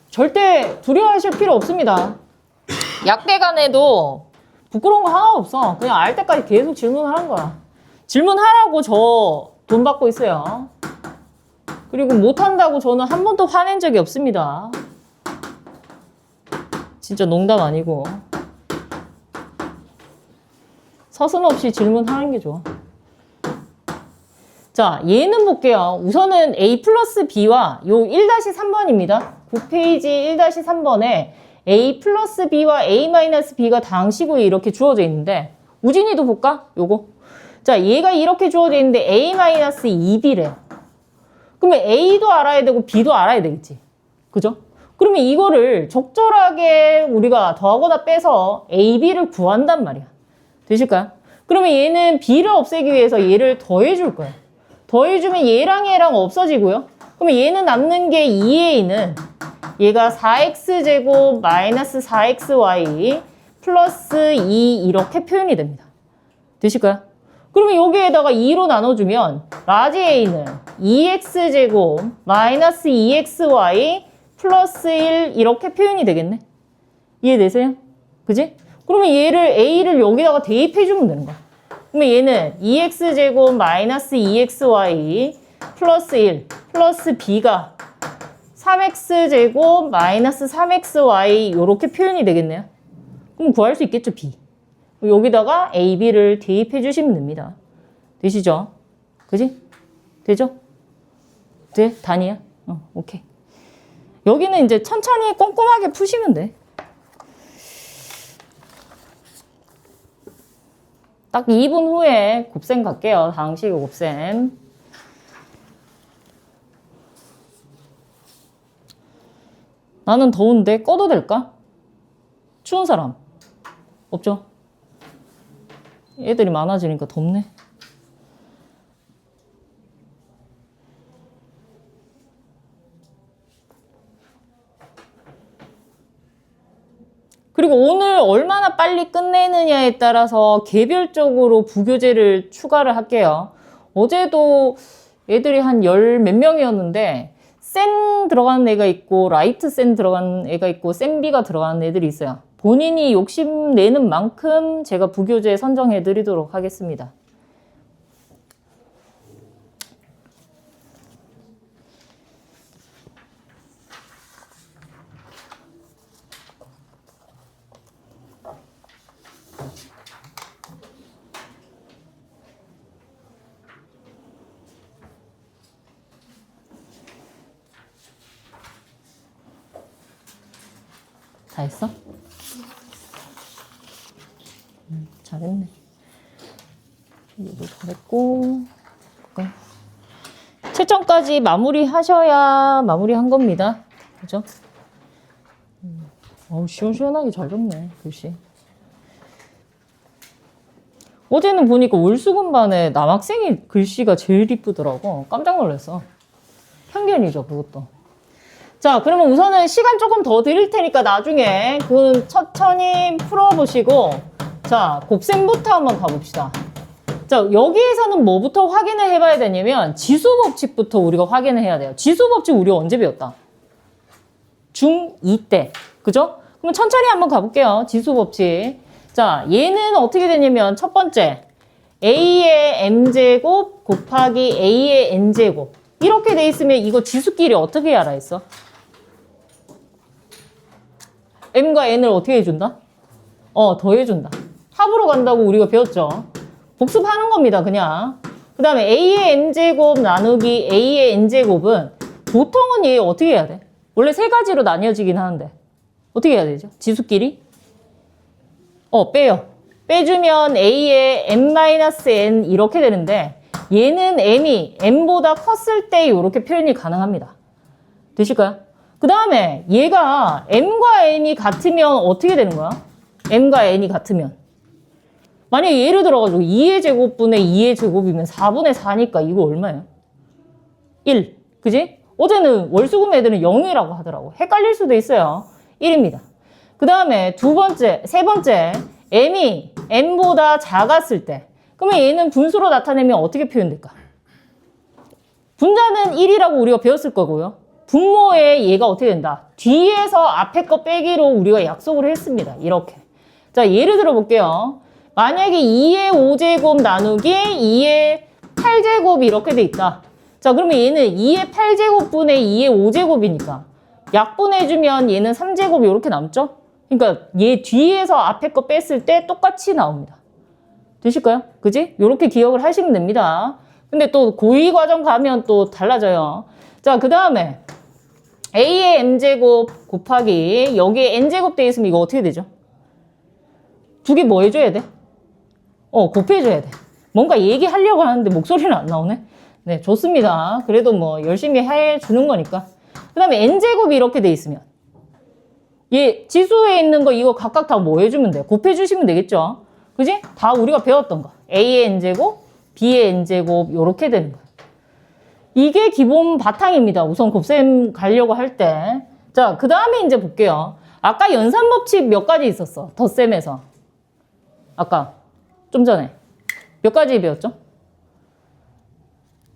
절대 두려워하실 필요 없습니다. 약대간에도 부끄러운 거 하나 없어. 그냥 알 때까지 계속 질문하는 거야. 질문하라고 저 돈 받고 있어요. 그리고 못한다고 저는 한 번도 화낸 적이 없습니다. 진짜 농담 아니고. 서슴없이 질문하는 게 좋아. 자, 얘는 볼게요. 우선은 A 플러스 B와 요 1-3번입니다. 9페이지 1-3번에 A 플러스 B와 A 마이너스 B가 다항식으로 이렇게 주어져 있는데, 우진이도 볼까? 요거. 자, 얘가 이렇게 주어져 있는데 A 마이너스 2B래. 그러면 A도 알아야 되고 B도 알아야 되겠지. 그죠? 그러면 이거를 적절하게 우리가 더하거나 빼서 A, B를 구한단 말이야. 되실까요? 그러면 얘는 B를 없애기 위해서 얘를 더해줄 거야. 더해주면 얘랑 얘랑 없어지고요. 그러면 얘는 남는 게 2a는 얘가 4x제곱 마이너스 4xy 플러스 2 이렇게 표현이 됩니다. 되실까요? 그러면 여기에다가 2로 나눠주면 라지 a는 2x제곱 마이너스 2xy 플러스 1 이렇게 표현이 되겠네. 이해되세요? 그지? 그러면 얘를 a를 여기다가 대입해주면 되는 거야. 그러면 얘는 2x제곱 마이너스 2xy 플러스 1 플러스 b가 3x제곱 마이너스 3xy 이렇게 표현이 되겠네요. 그럼 구할 수 있겠죠, b. 여기다가 a, b를 대입해 주시면 됩니다. 되시죠? 그지? 되죠? 돼? 단위야? 오케이. 여기는 이제 천천히 꼼꼼하게 푸시면 돼. 딱 2분 후에 곱셈 갈게요. 다항식 곱셈. 나는 더운데 꺼도 될까? 추운 사람? 없죠? 애들이 많아지니까 덥네. 그리고 오늘 얼마나 빨리 끝내느냐에 따라서 개별적으로 부교재를 추가를 할게요. 어제도 애들이 한 열 몇 명이었는데 센 들어가는 애가 있고 라이트 센 들어가는 애가 있고 센비가 들어가는 애들이 있어요. 본인이 욕심내는 만큼 제가 부교재 선정해 드리도록 하겠습니다. 다 했어? 잘했네. 이거 잘했고. 볼까요? 채점까지 마무리하셔야 마무리한 겁니다. 그죠? 시원시원하게 잘 적네, 글씨. 어제는 보니까 월수금반에 남학생이 글씨가 제일 이쁘더라고. 깜짝 놀랐어. 편견이죠, 그것도. 자, 그러면 우선은 시간 조금 더 드릴 테니까 나중에 그 천천히 풀어보시고, 자, 곱셈부터 한번 가봅시다. 자, 여기에서는 뭐부터 확인을 해봐야 되냐면 지수법칙부터 우리가 확인을 해야 돼요. 지수법칙 우리가 언제 배웠다? 중2 때. 그죠? 그럼 천천히 한번 가볼게요. 지수법칙. 자, 얘는 어떻게 되냐면 첫 번째 a의 m제곱 곱하기 a의 n제곱 이렇게 돼 있으면 이거 지수끼리 어떻게 알아 했어? m과 n을 어떻게 해준다? 더해준다. 합으로 간다고 우리가 배웠죠. 복습하는 겁니다, 그냥. 그 다음에 a의 m제곱 나누기 a의 n제곱은 보통은 얘 어떻게 해야 돼? 원래 세 가지로 나뉘어지긴 하는데 어떻게 해야 되죠? 지수끼리? 빼요. 빼주면 a의 m-n 이렇게 되는데 얘는 m이 m보다 컸을 때 이렇게 표현이 가능합니다. 되실까요? 그 다음에 얘가 m과 n이 같으면 어떻게 되는 거야? m과 n이 같으면 만약에 예를 들어가지고 2의 제곱분의 2의 제곱이면 4분의 4니까 이거 얼마예요? 1. 그지? 어제는 월수금 애들은 0이라고 하더라고. 헷갈릴 수도 있어요. 1입니다. 그 다음에 세 번째, m이 n보다 작았을 때. 그러면 얘는 분수로 나타내면 어떻게 표현될까? 분자는 1이라고 우리가 배웠을 거고요. 분모에 얘가 어떻게 된다? 뒤에서 앞에 거 빼기로 우리가 약속을 했습니다. 이렇게. 자, 예를 들어 볼게요. 만약에 2의 5제곱 나누기 2의 8제곱 이렇게 돼 있다. 자, 그러면 얘는 2의 8제곱분의 2의 5제곱이니까 약분해주면 얘는 3제곱 이렇게 남죠? 그러니까 얘 뒤에서 앞에 거 뺐을 때 똑같이 나옵니다. 되실까요? 그지? 이렇게 기억을 하시면 됩니다. 근데 또 고2 과정 가면 또 달라져요. 자, 그 다음에 a의 m제곱 곱하기 여기에 n제곱 돼 있으면 이거 어떻게 되죠? 두 개 뭐 해줘야 돼? 곱해줘야 돼. 뭔가 얘기하려고 하는데 목소리는 안 나오네? 네, 좋습니다. 그래도 뭐 열심히 해주는 거니까. 그 다음에 n제곱이 이렇게 돼 있으면 얘 지수에 있는 거 이거 각각 다 뭐 해주면 돼? 곱해주시면 되겠죠? 그지? 다 우리가 배웠던 거. a의 n제곱, b의 n제곱 이렇게 되는 거예요. 이게 기본 바탕입니다. 우선 곱셈 가려고 할 때. 자, 그 다음에 이제 볼게요. 아까 연산법칙 몇 가지 있었어? 덧셈에서. 아까 좀 전에 몇 가지 배웠죠?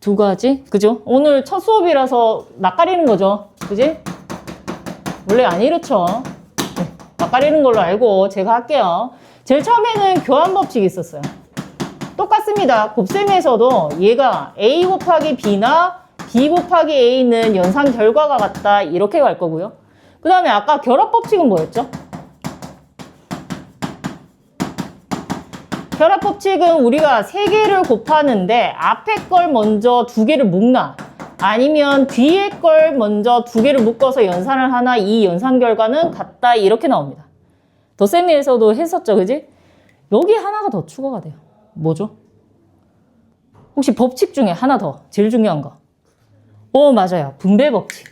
2가지? 그죠? 오늘 첫 수업이라서 낯가리는 거죠? 그지? 원래 안 이렇죠? 네, 낯가리는 걸로 알고 제가 할게요. 제일 처음에는 교환법칙이 있었어요. 똑같습니다. 곱셈에서도 얘가 a 곱하기 b나 b 곱하기 a는 연산 결과가 같다 이렇게 갈 거고요. 그 다음에 아까 결합법칙은 뭐였죠? 결합법칙은 우리가 3개를 곱하는데 앞에 걸 먼저 2개를 묶나 아니면 뒤에 걸 먼저 2개를 묶어서 연산을 하나 이 연산 결과는 같다 이렇게 나옵니다. 덧셈에서도 했었죠, 그지? 여기 하나가 더 추가가 돼요. 뭐죠? 혹시 법칙 중에 하나 더 제일 중요한 거. 맞아요. 분배법칙.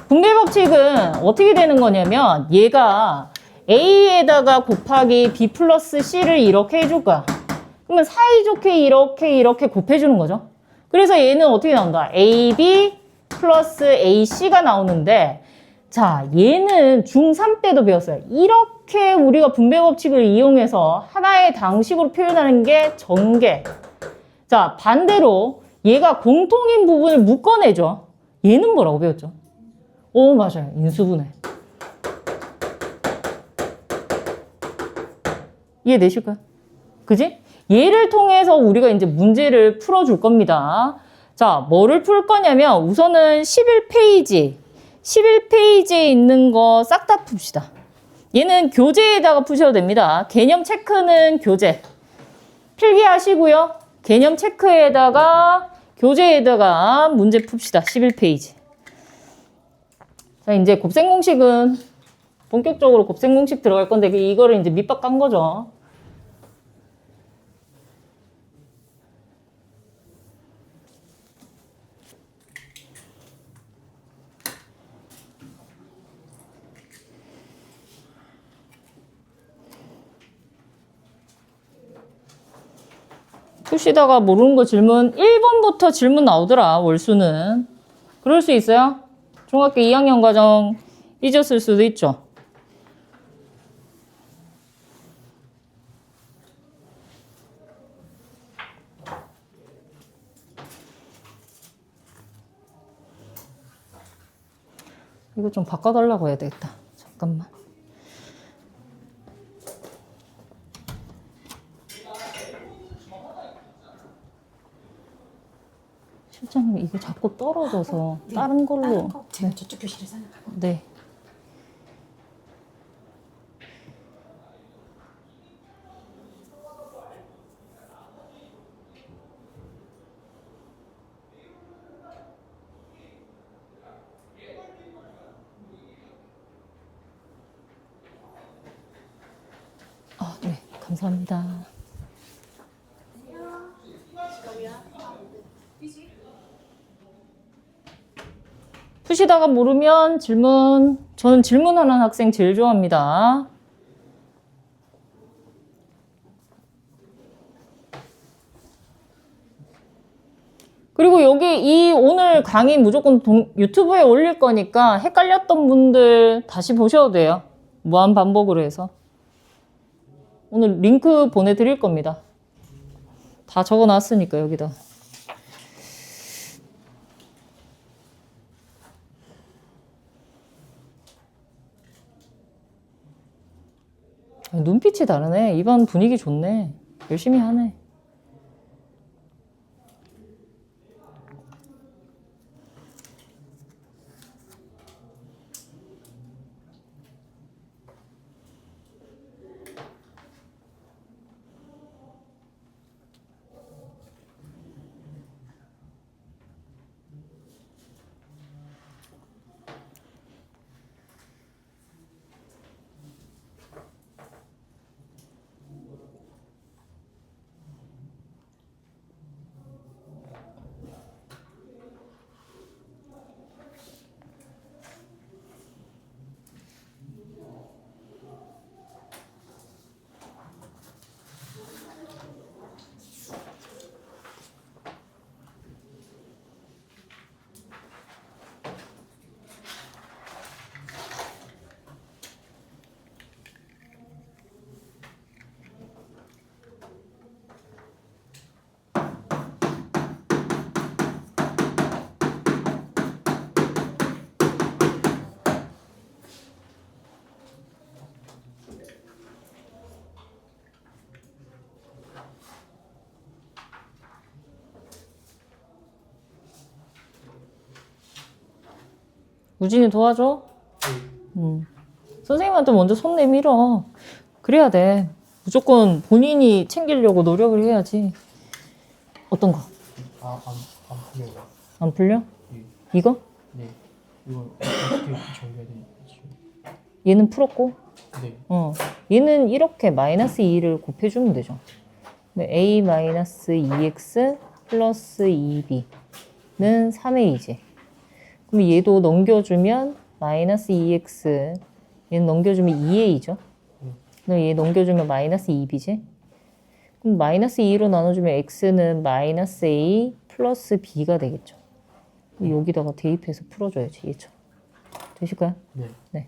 분배법칙은 어떻게 되는 거냐면 얘가 a에다가 곱하기 b 플러스 c를 이렇게 해줄 거야. 그러면 사이좋게 이렇게 곱해주는 거죠. 그래서 얘는 어떻게 나온다? ab 플러스 ac가 나오는데 자, 얘는 중3 때도 배웠어요. 이렇게 우리가 분배법칙을 이용해서 하나의 당식으로 표현하는 게 전개. 자, 반대로 얘가 공통인 부분을 묶어내죠. 얘는 뭐라고 배웠죠? 맞아요. 인수분해. 이해되실까요? 그지? 얘를 통해서 우리가 이제 문제를 풀어줄 겁니다. 자, 뭐를 풀 거냐면 우선은 11페이지에 있는 거 싹 다 풉시다. 얘는 교재에다가 푸셔도 됩니다. 개념 체크는 교재. 필기하시고요. 개념 체크에다가 교재에다가 문제 풉시다. 11페이지. 자, 이제 곱셈 공식은 본격적으로 곱셈 공식 들어갈 건데 이거를 이제 밑밥 깐 거죠. 푸시다가 모르는 거 질문 1번부터 질문 나오더라. 월수는. 그럴 수 있어요. 중학교 2학년 과정 잊었을 수도 있죠. 이거 좀 바꿔달라고 해야 되겠다. 잠깐만. 실장님 이거 자꾸 떨어져서 다른 걸로. 다른 거 제가 저쪽 교실에서 하나 가고. 네. 아, 네. 감사합니다. 푸시다가 모르면 질문. 저는 질문하는 학생 제일 좋아합니다. 그리고 여기 이 오늘 강의 무조건 유튜브에 올릴 거니까 헷갈렸던 분들 다시 보셔도 돼요. 무한 반복으로 해서. 오늘 링크 보내드릴 겁니다. 다 적어놨으니까 여기다. 눈빛이 다르네. 이번 분위기 좋네. 열심히 하네. 우진이 도와줘? 선생님한테 먼저 손 내밀어. 그래야 돼. 무조건 본인이 챙기려고 노력을 해야지. 어떤 거? 안 풀려요. 안 풀려? 네. 이거? 네. 이거 어떻게 정리해야 되지? 얘는 풀었고, 네. 얘는 이렇게 마이너스 2를 곱해주면 되죠. a-2x 플러스 2b는 3a지. 그럼 얘도 넘겨주면 마이너스 2x, 얘는 넘겨주면 2a죠. 그럼 얘 넘겨주면 마이너스 2b지. 그럼 마이너스 2로 나눠주면 x는 마이너스 a 플러스 b가 되겠죠. 여기다가 대입해서 풀어줘야지, 얘처럼. 되실까요? 네. 네.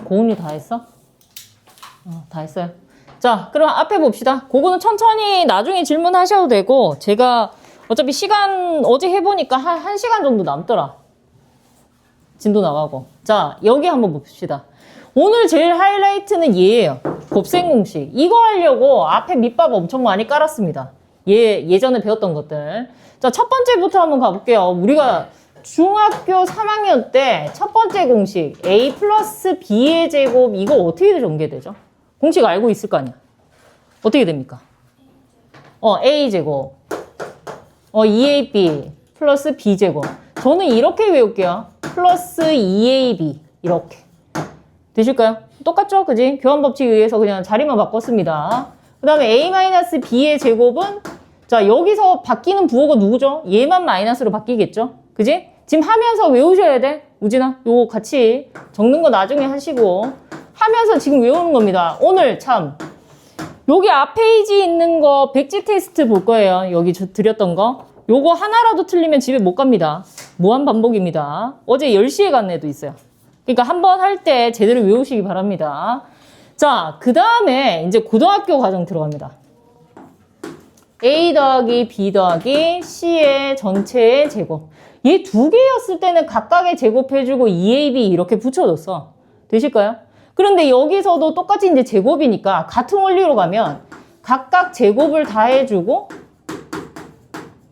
고은이 다 했어? 다 했어요. 자, 그럼 앞에 봅시다. 그거는 천천히 나중에 질문하셔도 되고, 제가 어차피 시간 어제 해보니까 한 1시간 정도 남더라. 진도 나가고. 자, 여기 한번 봅시다. 오늘 제일 하이라이트는 얘예요. 곱셈 공식. 이거 하려고 앞에 밑밥 엄청 많이 깔았습니다. 예전에 배웠던 것들. 자, 첫 번째부터 한번 가볼게요. 우리가 중학교 3학년 때 첫 번째 공식 a 플러스 b의 제곱 이거 어떻게 전개되죠? 공식 알고 있을 거 아니야? 어떻게 됩니까? a 제곱 2ab 플러스 b 제곱. 저는 이렇게 외울게요. 플러스 2ab 이렇게 되실까요? 똑같죠? 그지? 교환 법칙에 의해서 그냥 자리만 바꿨습니다. 그 다음에 a-b의 제곱은 자 여기서 바뀌는 부호가 누구죠? 얘만 마이너스로 바뀌겠죠? 그지? 지금 하면서 외우셔야 돼. 우진아 요거 같이 적는 거 나중에 하시고 하면서 지금 외우는 겁니다. 오늘 참 여기 앞 페이지 있는 거 백지 테스트 볼 거예요. 여기 저 드렸던 거 요거 하나라도 틀리면 집에 못 갑니다. 무한 반복입니다. 어제 10시에 간 애도 있어요. 그러니까 한번 할 때 제대로 외우시기 바랍니다. 자, 그 다음에 이제 고등학교 과정 들어갑니다. A 더하기 B 더하기 C의 전체의 제곱. 얘 두 개였을 때는 각각의 제곱해주고 2AB 이렇게 붙여줬어. 되실까요? 그런데 여기서도 똑같이 이제 제곱이니까 같은 원리로 가면 각각 제곱을 다 해주고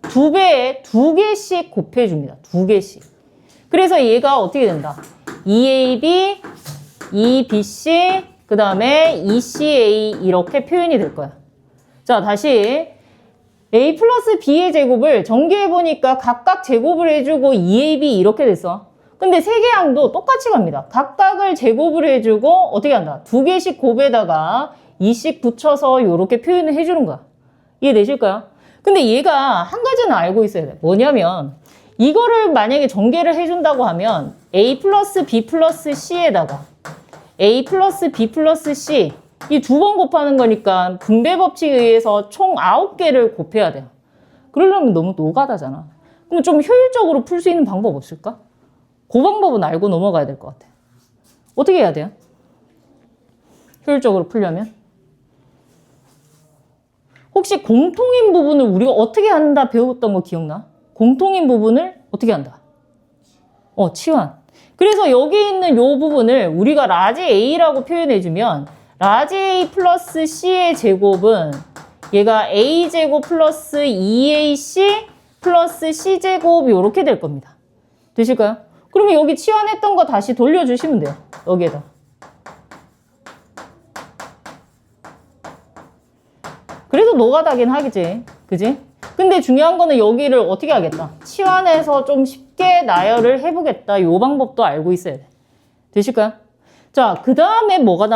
두 배에 두 개씩 곱해줍니다. 두 개씩. 그래서 얘가 어떻게 된다? 2AB, 2BC, 그 다음에 2CA 이렇게 표현이 될 거야. 자, 다시 A 플러스 B의 제곱을 전개해보니까 각각 제곱을 해주고 2AB 이렇게 됐어. 근데 세개항도 똑같이 갑니다. 각각을 제곱을 해주고 어떻게 한다? 두 개씩 곱에다가 2씩 붙여서 이렇게 표현을 해주는 거야. 이해되실까요? 근데 얘가 한 가지는 알고 있어야 돼. 뭐냐면 이거를 만약에 전개를 해준다고 하면 A 플러스 B 플러스 C에다가 A 플러스 B 플러스 C 이 두 번 곱하는 거니까 분배 법칙에 의해서 총 9개를 곱해야 돼요. 그러려면 너무 노가다잖아. 그럼 좀 효율적으로 풀 수 있는 방법 없을까? 그 방법은 알고 넘어가야 될 것 같아. 어떻게 해야 돼요? 효율적으로 풀려면? 혹시 공통인 부분을 우리가 어떻게 한다 배웠던 거 기억나? 공통인 부분을 어떻게 한다? 치환. 그래서 여기 있는 이 부분을 우리가 라지 A라고 표현해주면 라지 A 플러스 C의 제곱은 얘가 A제곱 플러스 2AC 플러스 C제곱 이렇게 될 겁니다. 되실까요? 그러면 여기 치환했던 거 다시 돌려주시면 돼요. 여기에다. 그래도 노가다긴 하겠지. 그지? 근데 중요한 거는 여기를 어떻게 하겠다. 치환해서 좀 쉽게 나열을 해보겠다. 이 방법도 알고 있어야 돼. 되실까요? 자, 그 다음에 뭐가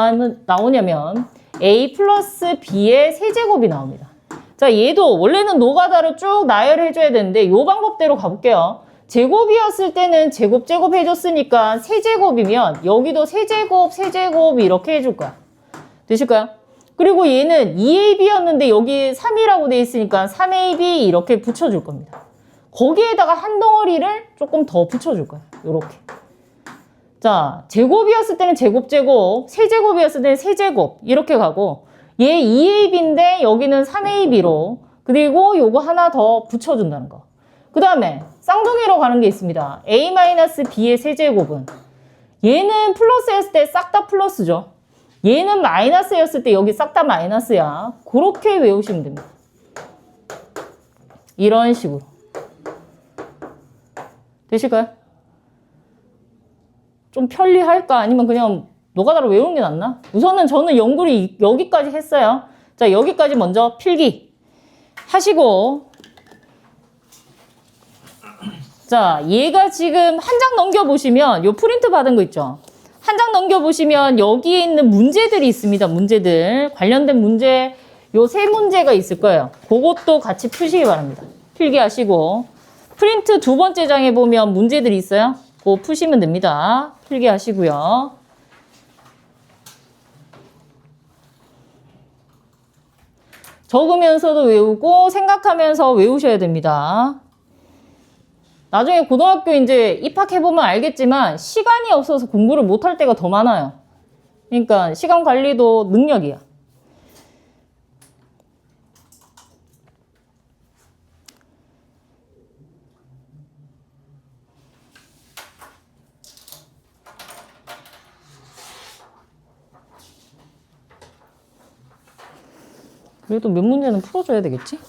나오냐면 A 플러스 B의 세제곱이 나옵니다. 자, 얘도 원래는 노가다로 쭉 나열해줘야 되는데 이 방법대로 가볼게요. 제곱이었을 때는 제곱 해줬으니까 세제곱이면 여기도 세제곱 이렇게 해줄 거야. 되실까요? 그리고 얘는 2AB였는데 여기 3이라고 돼 있으니까 3AB 이렇게 붙여줄 겁니다. 거기에다가 한 덩어리를 조금 더 붙여줄 거야. 요렇게. 자, 제곱이었을 때는 제곱, 세제곱이었을 때는 세제곱 이렇게 가고 얘 2AB인데 여기는 3AB로 그리고 요거 하나 더 붙여준다는 거. 그 다음에 쌍둥이로 가는 게 있습니다. A-B의 세제곱은 얘는 플러스였을 때 싹 다 플러스죠. 얘는 마이너스였을 때 여기 싹 다 마이너스야. 그렇게 외우시면 됩니다. 이런 식으로. 되실까요? 좀 편리할까? 아니면 그냥 노가다로 외우는 게 낫나? 우선은 저는 연구를 여기까지 했어요. 자, 여기까지 먼저 필기 하시고 자, 얘가 지금 한 장 넘겨보시면 요 프린트 받은 거 있죠? 한 장 넘겨보시면 여기에 있는 문제들이 있습니다. 문제들. 관련된 문제 요 세 문제가 있을 거예요. 그것도 같이 푸시기 바랍니다. 필기하시고 프린트 두 번째 장에 보면 문제들이 있어요. 그거 푸시면 됩니다. 필기하시고요. 적으면서도 외우고 생각하면서 외우셔야 됩니다. 나중에 고등학교 이제 입학해보면 알겠지만 시간이 없어서 공부를 못할 때가 더 많아요. 그러니까 시간 관리도 능력이야. 그래도 몇 문제는 풀어줘야 되겠지?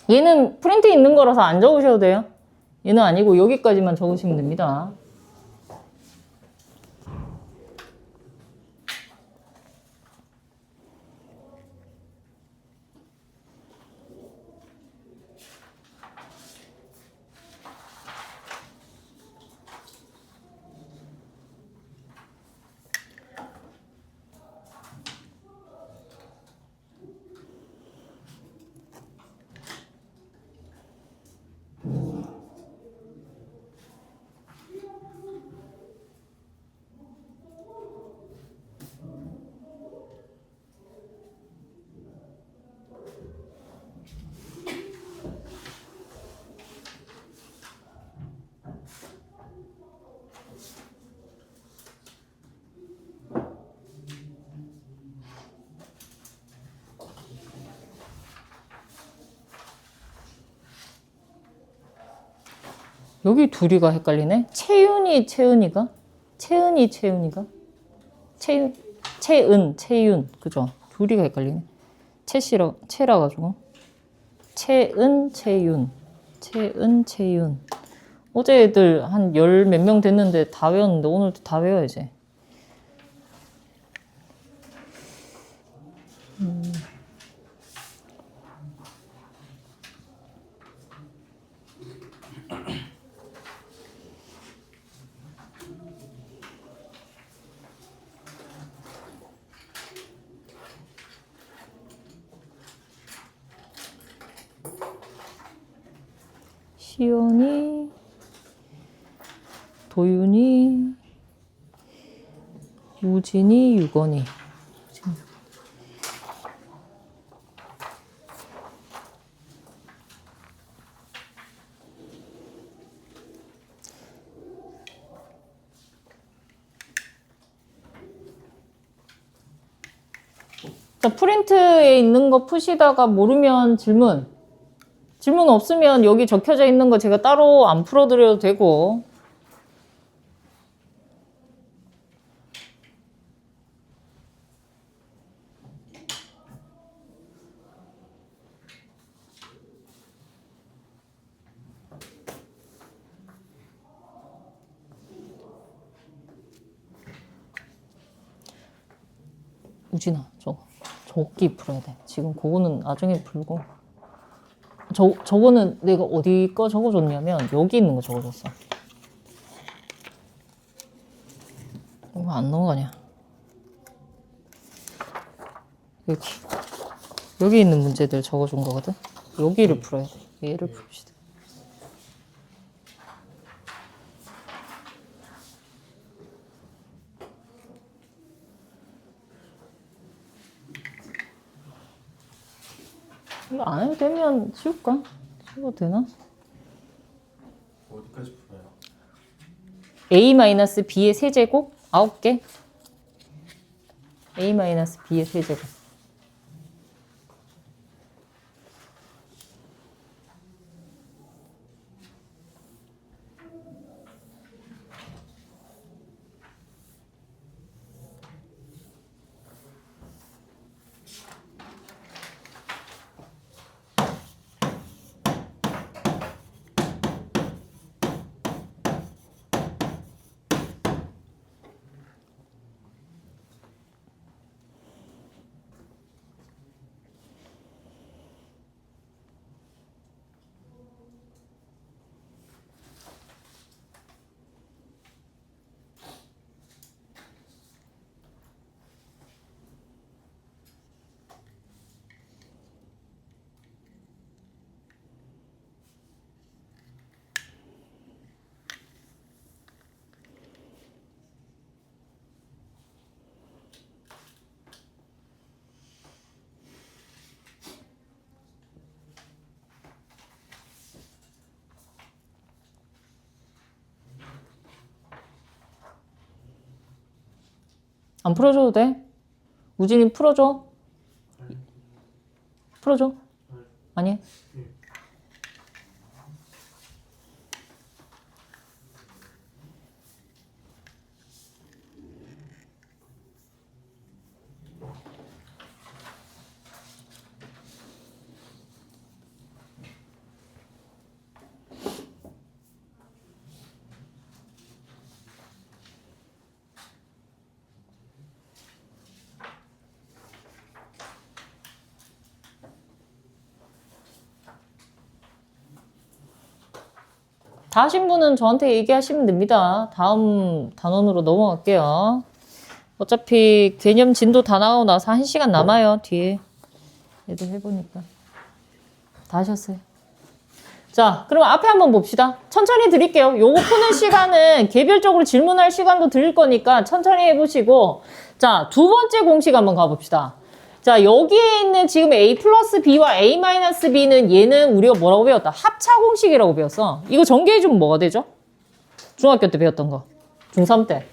얘는 프린트 있는 거라서 안 적으셔도 돼요. 얘는 아니고 여기까지만 적으시면 됩니다. 여기 둘이가 헷갈리네. 채은이가? 채은이가? 채은, 그죠? 둘이가 헷갈리네. 채라 가지고. 채윤. 어제 애들 한 열 몇 명 됐는데 다 외웠는데 오늘도 다 외워야지. 시연이, 도윤이, 우진이, 유건이. 자, 프린트에 있는 거 푸시다가 모르면 질문 없으면 여기 적혀져 있는 거 제가 따로 안 풀어드려도 되고. 우진아, 저기 풀어야 돼. 지금 그거는 나중에 풀고. 저거는 내가 어디 거 적어줬냐면 여기 있는 거 적어줬어. 이거 안 넘어가냐? 여기 있는 문제들 적어준 거거든. 여기를 풀어야 돼. 얘를 풉시다. 이거 안 해도 되면 치울까? 치워도 되나? 어디까지 풀어요? a-b의 세제곱 9개. a-b의 세제곱. 안 풀어줘도 돼? 우진이 풀어줘? 풀어줘? 아니? 다 하신 분은 저한테 얘기하시면 됩니다. 다음 단원으로 넘어갈게요. 어차피 개념 진도 다 나오고 나서 1시간 남아요. 뒤에 애들 해보니까. 다 하셨어요. 자, 그럼 앞에 한번 봅시다. 천천히 드릴게요. 요거 푸는 시간은 개별적으로 질문할 시간도 드릴 거니까 천천히 해보시고, 자, 두 번째 공식 한번 가봅시다. 자, 여기에 있는 지금 A 플러스 B와 A 마이너스 B는 얘는 우리가 뭐라고 배웠다? 합차 공식이라고 배웠어. 이거 전개해주면 뭐가 되죠? 중학교 때 배웠던 거. 중3 때.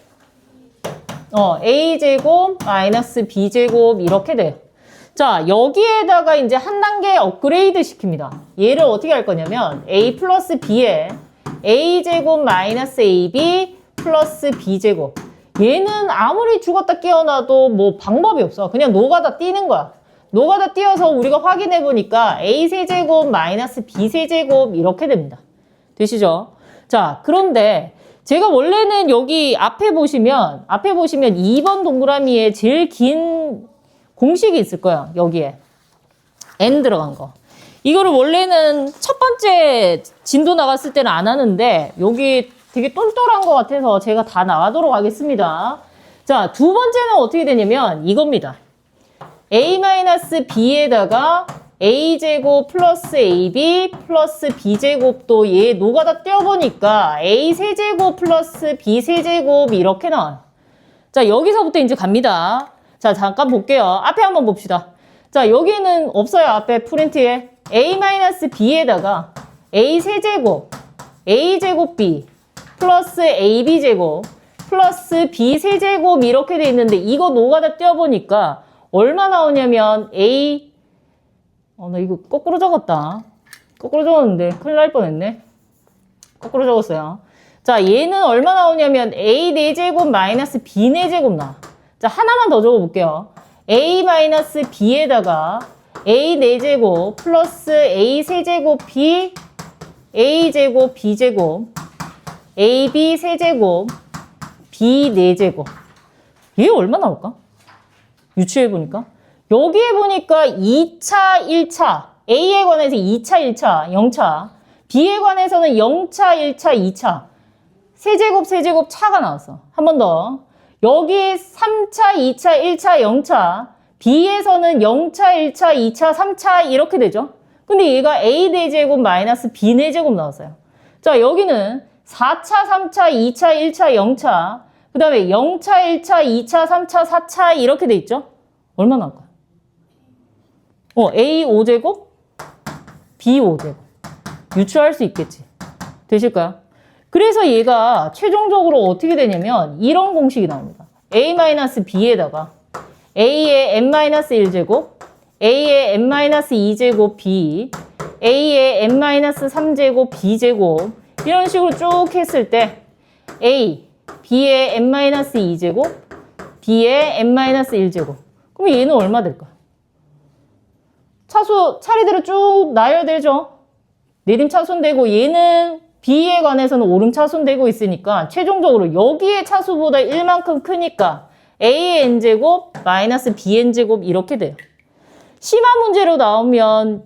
A제곱 마이너스 B제곱 이렇게 돼요. 자, 여기에다가 이제 한 단계 업그레이드 시킵니다. 얘를 어떻게 할 거냐면 A 플러스 B에 A제곱 마이너스 AB 플러스 B제곱. 얘는 아무리 죽었다 깨어나도 뭐 방법이 없어. 그냥 노가다 띄는 거야. 노가다 띄어서 우리가 확인해 보니까 A 세제곱 마이너스 B 세제곱 이렇게 됩니다. 되시죠? 자, 그런데 제가 원래는 여기 앞에 보시면 2번 동그라미에 제일 긴 공식이 있을 거예요. 여기에 n 들어간 거. 이거를 원래는 첫 번째 진도 나갔을 때는 안 하는데 여기 되게 똘똘한 것 같아서 제가 다 나가도록 하겠습니다. 자, 두 번째는 어떻게 되냐면 이겁니다. a-b에다가 a제곱 플러스 ab 플러스 b제곱도 얘 노가다 떼어보니까 a 세제곱 플러스 b 세제곱 이렇게 나와요. 자, 여기서부터 이제 갑니다. 자, 잠깐 볼게요. 앞에 한번 봅시다. 자, 여기는 없어요. 앞에 프린트에 a-b에다가 a 세제곱 a제곱 b 플러스 ab제곱 플러스 b 세제곱 이렇게 돼 있는데 이거 노가다 떼어보니까 얼마 나오냐면 a 나 이거 거꾸로 적었다. 거꾸로 적었는데 큰일 날 뻔했네. 거꾸로 적었어요. 자, 얘는 얼마 나오냐면 a 4제곱 마이너스 b 4제곱 나와. 자, 하나만 더 적어볼게요. a 마이너스 b에다가 a 4제곱 플러스 a 세제곱 b a제곱 b제곱 ab 세제곱 b 4제곱. 얘 얼마 나올까? 유추해보니까 여기에 보니까 2차, 1차 a에 관해서 2차, 1차, 0차 b에 관해서는 0차, 1차, 2차 세제곱, 세제곱 차가 나왔어. 한 번 더. 여기에 3차, 2차, 1차, 0차 b에서는 0차, 1차, 2차, 3차 이렇게 되죠. 근데 얘가 a 4제곱 마이너스 b 4제곱 나왔어요. 자, 여기는 4차, 3차, 2차, 1차, 0차 그 다음에 0차, 1차, 2차, 3차, 4차 이렇게 돼 있죠? 얼마 나올까요? A 5제곱, B 5제곱. 유추할 수 있겠지. 되실까요? 그래서 얘가 최종적으로 어떻게 되냐면 이런 공식이 나옵니다. A-B에다가 A의 n-1제곱, A의 n-2제곱 B, A의 n-3제곱 B제곱 이런 식으로 쭉 했을 때 A, B의 n-2제곱, B의 n-1제곱 그럼 얘는 얼마 될까? 차수 차례대로 쭉 나열되죠? 내림차순되고 얘는 B에 관해서는 오름차순되고 있으니까 최종적으로 여기에 차수보다 1만큼 크니까 A의 n제곱 마이너스 Bn제곱 이렇게 돼요. 심화 문제로 나오면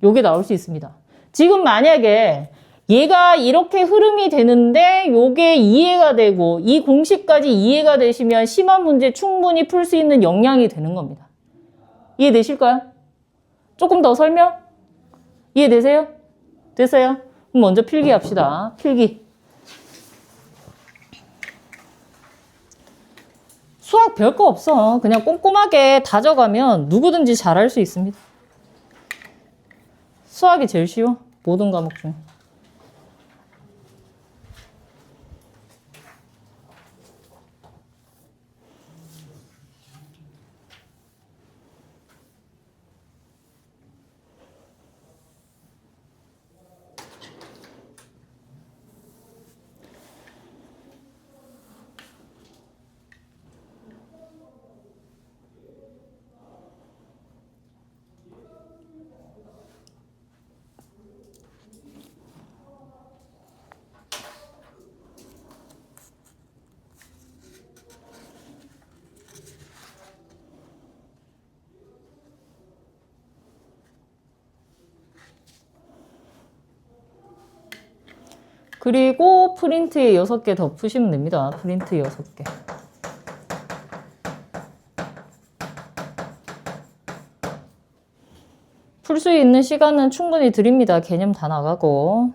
요게 나올 수 있습니다. 지금 만약에 얘가 이렇게 흐름이 되는데 요게 이해가 되고 이 공식까지 이해가 되시면 심화 문제 충분히 풀 수 있는 역량이 되는 겁니다. 이해되실까요? 조금 더 설명? 이해되세요? 됐어요? 그럼 먼저 필기 합시다. 필기. 수학 별거 없어. 그냥 꼼꼼하게 다져가면 누구든지 잘할 수 있습니다. 수학이 제일 쉬워. 모든 과목 중. 그리고 프린트에 6개 더 푸시면 됩니다. 프린트 6개. 풀 수 있는 시간은 충분히 드립니다. 개념 다 나가고.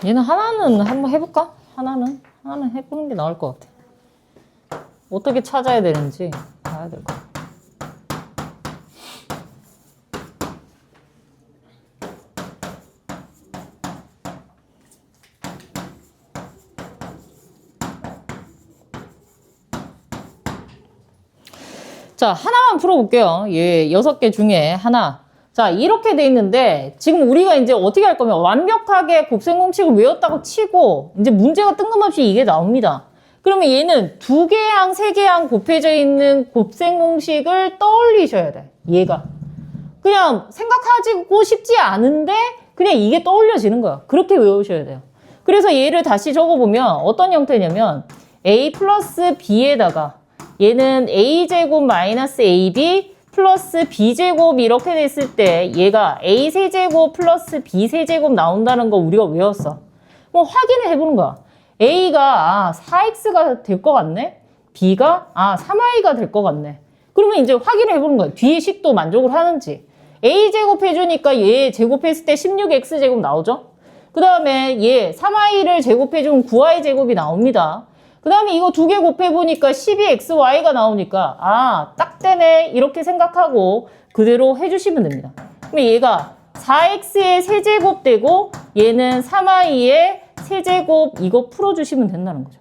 얘는 하나는 한번 해볼까? 하나는 해보는 게 나을 것 같아. 어떻게 찾아야 되는지 봐야 될 것 같아. 자, 하나만 풀어볼게요. 예, 6개 중에 하나. 자, 이렇게 돼 있는데, 지금 우리가 이제 어떻게 할 거면 완벽하게 곱셈 공식을 외웠다고 치고, 이제 문제가 뜬금없이 이게 나옵니다. 그러면 얘는 2개항, 3개항 곱해져 있는 곱셈 공식을 떠올리셔야 돼. 얘가. 그냥 생각하고 싶지 않은데, 그냥 이게 떠올려지는 거야. 그렇게 외우셔야 돼요. 그래서 얘를 다시 적어보면 어떤 형태냐면, a 플러스 b에다가, 얘는 a제곱 마이너스 ab 플러스 b제곱 이렇게 됐을 때 얘가 a세제곱 플러스 b세제곱 나온다는 거 우리가 외웠어. 뭐 확인을 해보는 거야. a가 4x가 될 것 같네? b가 3i가 될 것 같네. 그러면 이제 확인을 해보는 거야. 뒤에 식도 만족을 하는지. a제곱 해주니까 얘 제곱했을 때 16x제곱 나오죠? 그 다음에 얘 3i를 제곱해주면 9i제곱이 나옵니다. 그 다음에 이거 2개 곱해보니까 12xy가 나오니까 딱 되네 이렇게 생각하고 그대로 해주시면 됩니다. 그러면 얘가 4x의 세제곱 되고 얘는 3i의 세제곱 이거 풀어주시면 된다는 거죠.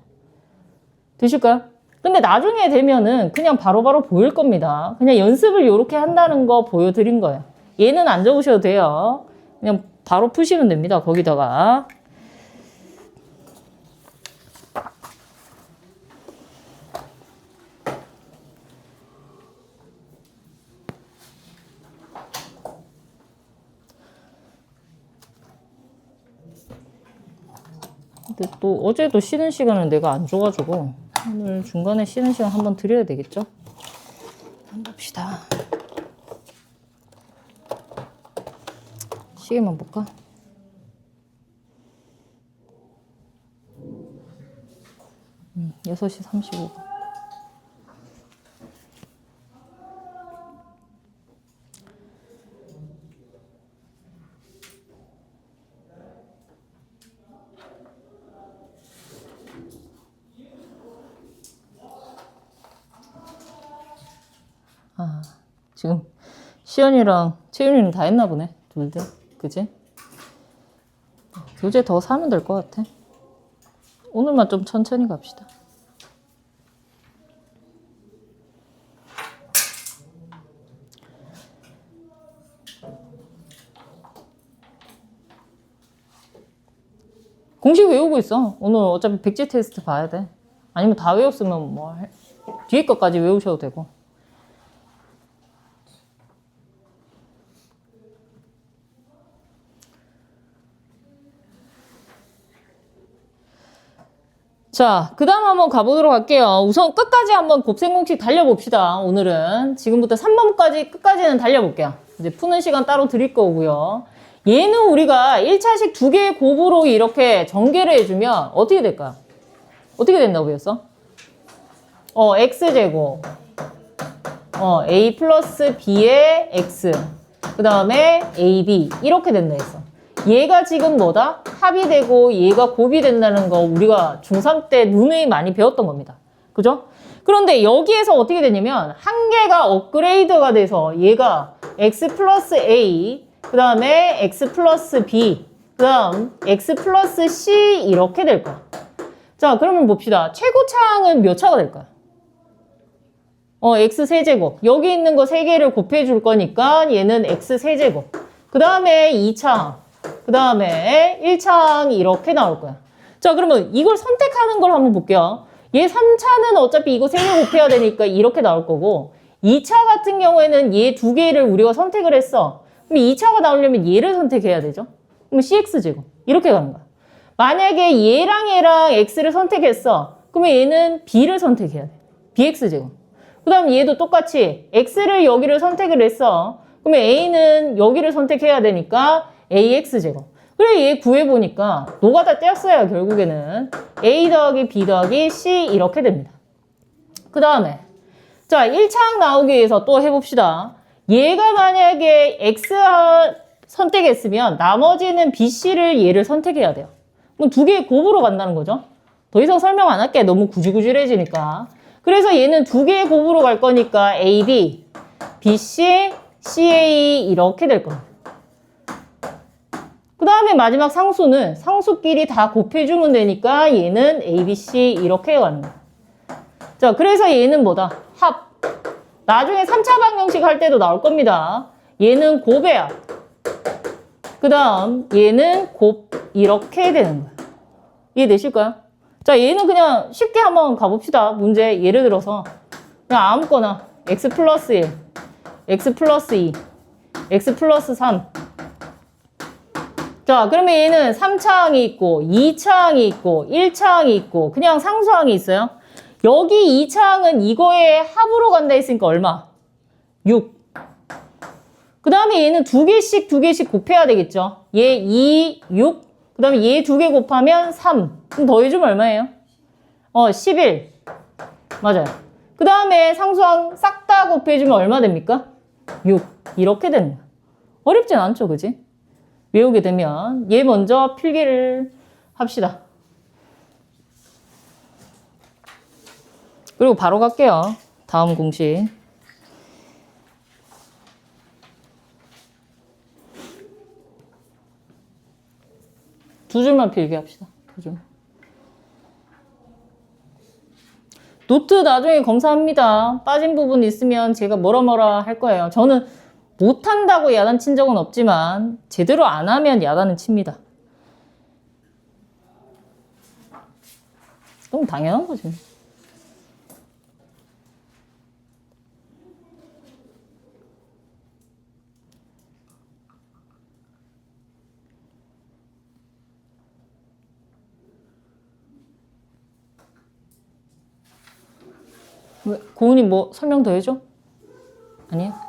되실까요? 근데 나중에 되면은 그냥 바로바로 보일 겁니다. 그냥 연습을 이렇게 한다는 거 보여드린 거예요. 얘는 안 적으셔도 돼요. 그냥 바로 푸시면 됩니다. 거기다가. 근데 또 어제도 쉬는 시간을 내가 안 줘가지고 오늘 중간에 쉬는 시간 한번 드려야 되겠죠? 한번 봅시다. 시계만 볼까? 음, 6시 35분. 지금 시연이랑 채윤이는 다 했나 보네. 둘 다. 그지? 교재 더 사면 될 것 같아. 오늘만 좀 천천히 갑시다. 공식 외우고 있어. 오늘 어차피 백지 테스트 봐야 돼. 아니면 다 외웠으면 뭐 뒤에 것까지 외우셔도 되고. 자, 그 다음 한번 가보도록 할게요. 우선 끝까지 한번 곱셈 공식 달려봅시다. 오늘은 지금부터 3번까지 끝까지는 달려볼게요. 이제 푸는 시간 따로 드릴 거고요. 얘는 우리가 1차식 두 개의 곱으로 이렇게 전개를 해주면 어떻게 될까요? 어떻게 된다고 배웠어? x제곱 a 플러스 b의 x 그 다음에 ab 이렇게 된다 했어. 얘가 지금 뭐다? 합이 되고 얘가 곱이 된다는 거 우리가 중3 때 누누이 많이 배웠던 겁니다. 그죠? 그런데 여기에서 어떻게 되냐면 한 개가 업그레이드가 돼서 얘가 x 플러스 a 그 다음에 x 플러스 b 그 다음 x 플러스 c 이렇게 될 거야. 자, 그러면 봅시다. 최고차항은 몇 차가 될까요? x 세제곱. 여기 있는 거 3개를 곱해줄 거니까 얘는 x 세제곱. 그 다음에 2차항. 그 다음에 1차항 이렇게 나올 거야. 자, 그러면 이걸 선택하는 걸 한번 볼게요. 얘 3차는 어차피 이거 3개 곱해야 되니까 이렇게 나올 거고 2차 같은 경우에는 얘 2개를 우리가 선택을 했어. 그럼 2차가 나오려면 얘를 선택해야 되죠. 그럼 cx제곱. 이렇게 가는 거야. 만약에 얘랑 x를 선택했어. 그러면 얘는 b를 선택해야 돼. bx제곱. 그 다음 얘도 똑같이 x를 여기를 선택을 했어. 그러면 a는 여기를 선택해야 되니까 ax제곱. 그래 얘 구해보니까 노가다 떼었어요. 결국에는 a 더하기 b 더하기 c 이렇게 됩니다. 그 다음에 자 1차항 나오기 위해서 또 해봅시다. 얘가 만약에 x 선택했으면 나머지는 b, c를 얘를 선택해야 돼요. 그럼 2개의 곱으로 간다는 거죠. 더 이상 설명 안 할게. 너무 구질구질해지니까. 그래서 얘는 2개의 곱으로 갈 거니까 AB, BC, CA 이렇게 될 겁니다. 그 다음에 마지막 상수는 상수끼리 다 곱해주면 되니까 얘는 ABC 이렇게 가는 거야. 자, 그래서 얘는 뭐다? 합. 나중에 3차 방정식 할 때도 나올 겁니다. 얘는 곱의 합. 그 다음 얘는 곱 이렇게 되는 거야. 이해되실까요? 자, 얘는 그냥 쉽게 한번 가봅시다. 문제 예를 들어서 그냥 아무거나 x 플러스 1, x 플러스 2, x 플러스 3. 자, 그러면 얘는 3차항이 있고 2차항이 있고 1차항이 있고 그냥 상수항이 있어요. 여기 2차항은 이거의 합으로 간다 했으니까 얼마? 6. 그 다음에 얘는 2개씩 곱해야 되겠죠. 얘 2, 6. 그 다음에 얘 2개 곱하면 3. 그럼 더해주면 얼마예요? 11. 맞아요. 그 다음에 상수항 싹 다 곱해주면 얼마 됩니까? 6. 이렇게 되는 거야. 어렵진 않죠, 그지? 외우게 되면 얘 먼저 필기를 합시다. 그리고 바로 갈게요. 다음 공식. 두 줄만 필기합시다. 두 줄. 노트 나중에 검사합니다. 빠진 부분 있으면 제가 뭐라 할 거예요. 저는 못한다고 야단 친 적은 없지만 제대로 안 하면 야단은 칩니다. 그럼 당연한 거지. 왜? 고은이 뭐 설명 더 해줘? 아니야?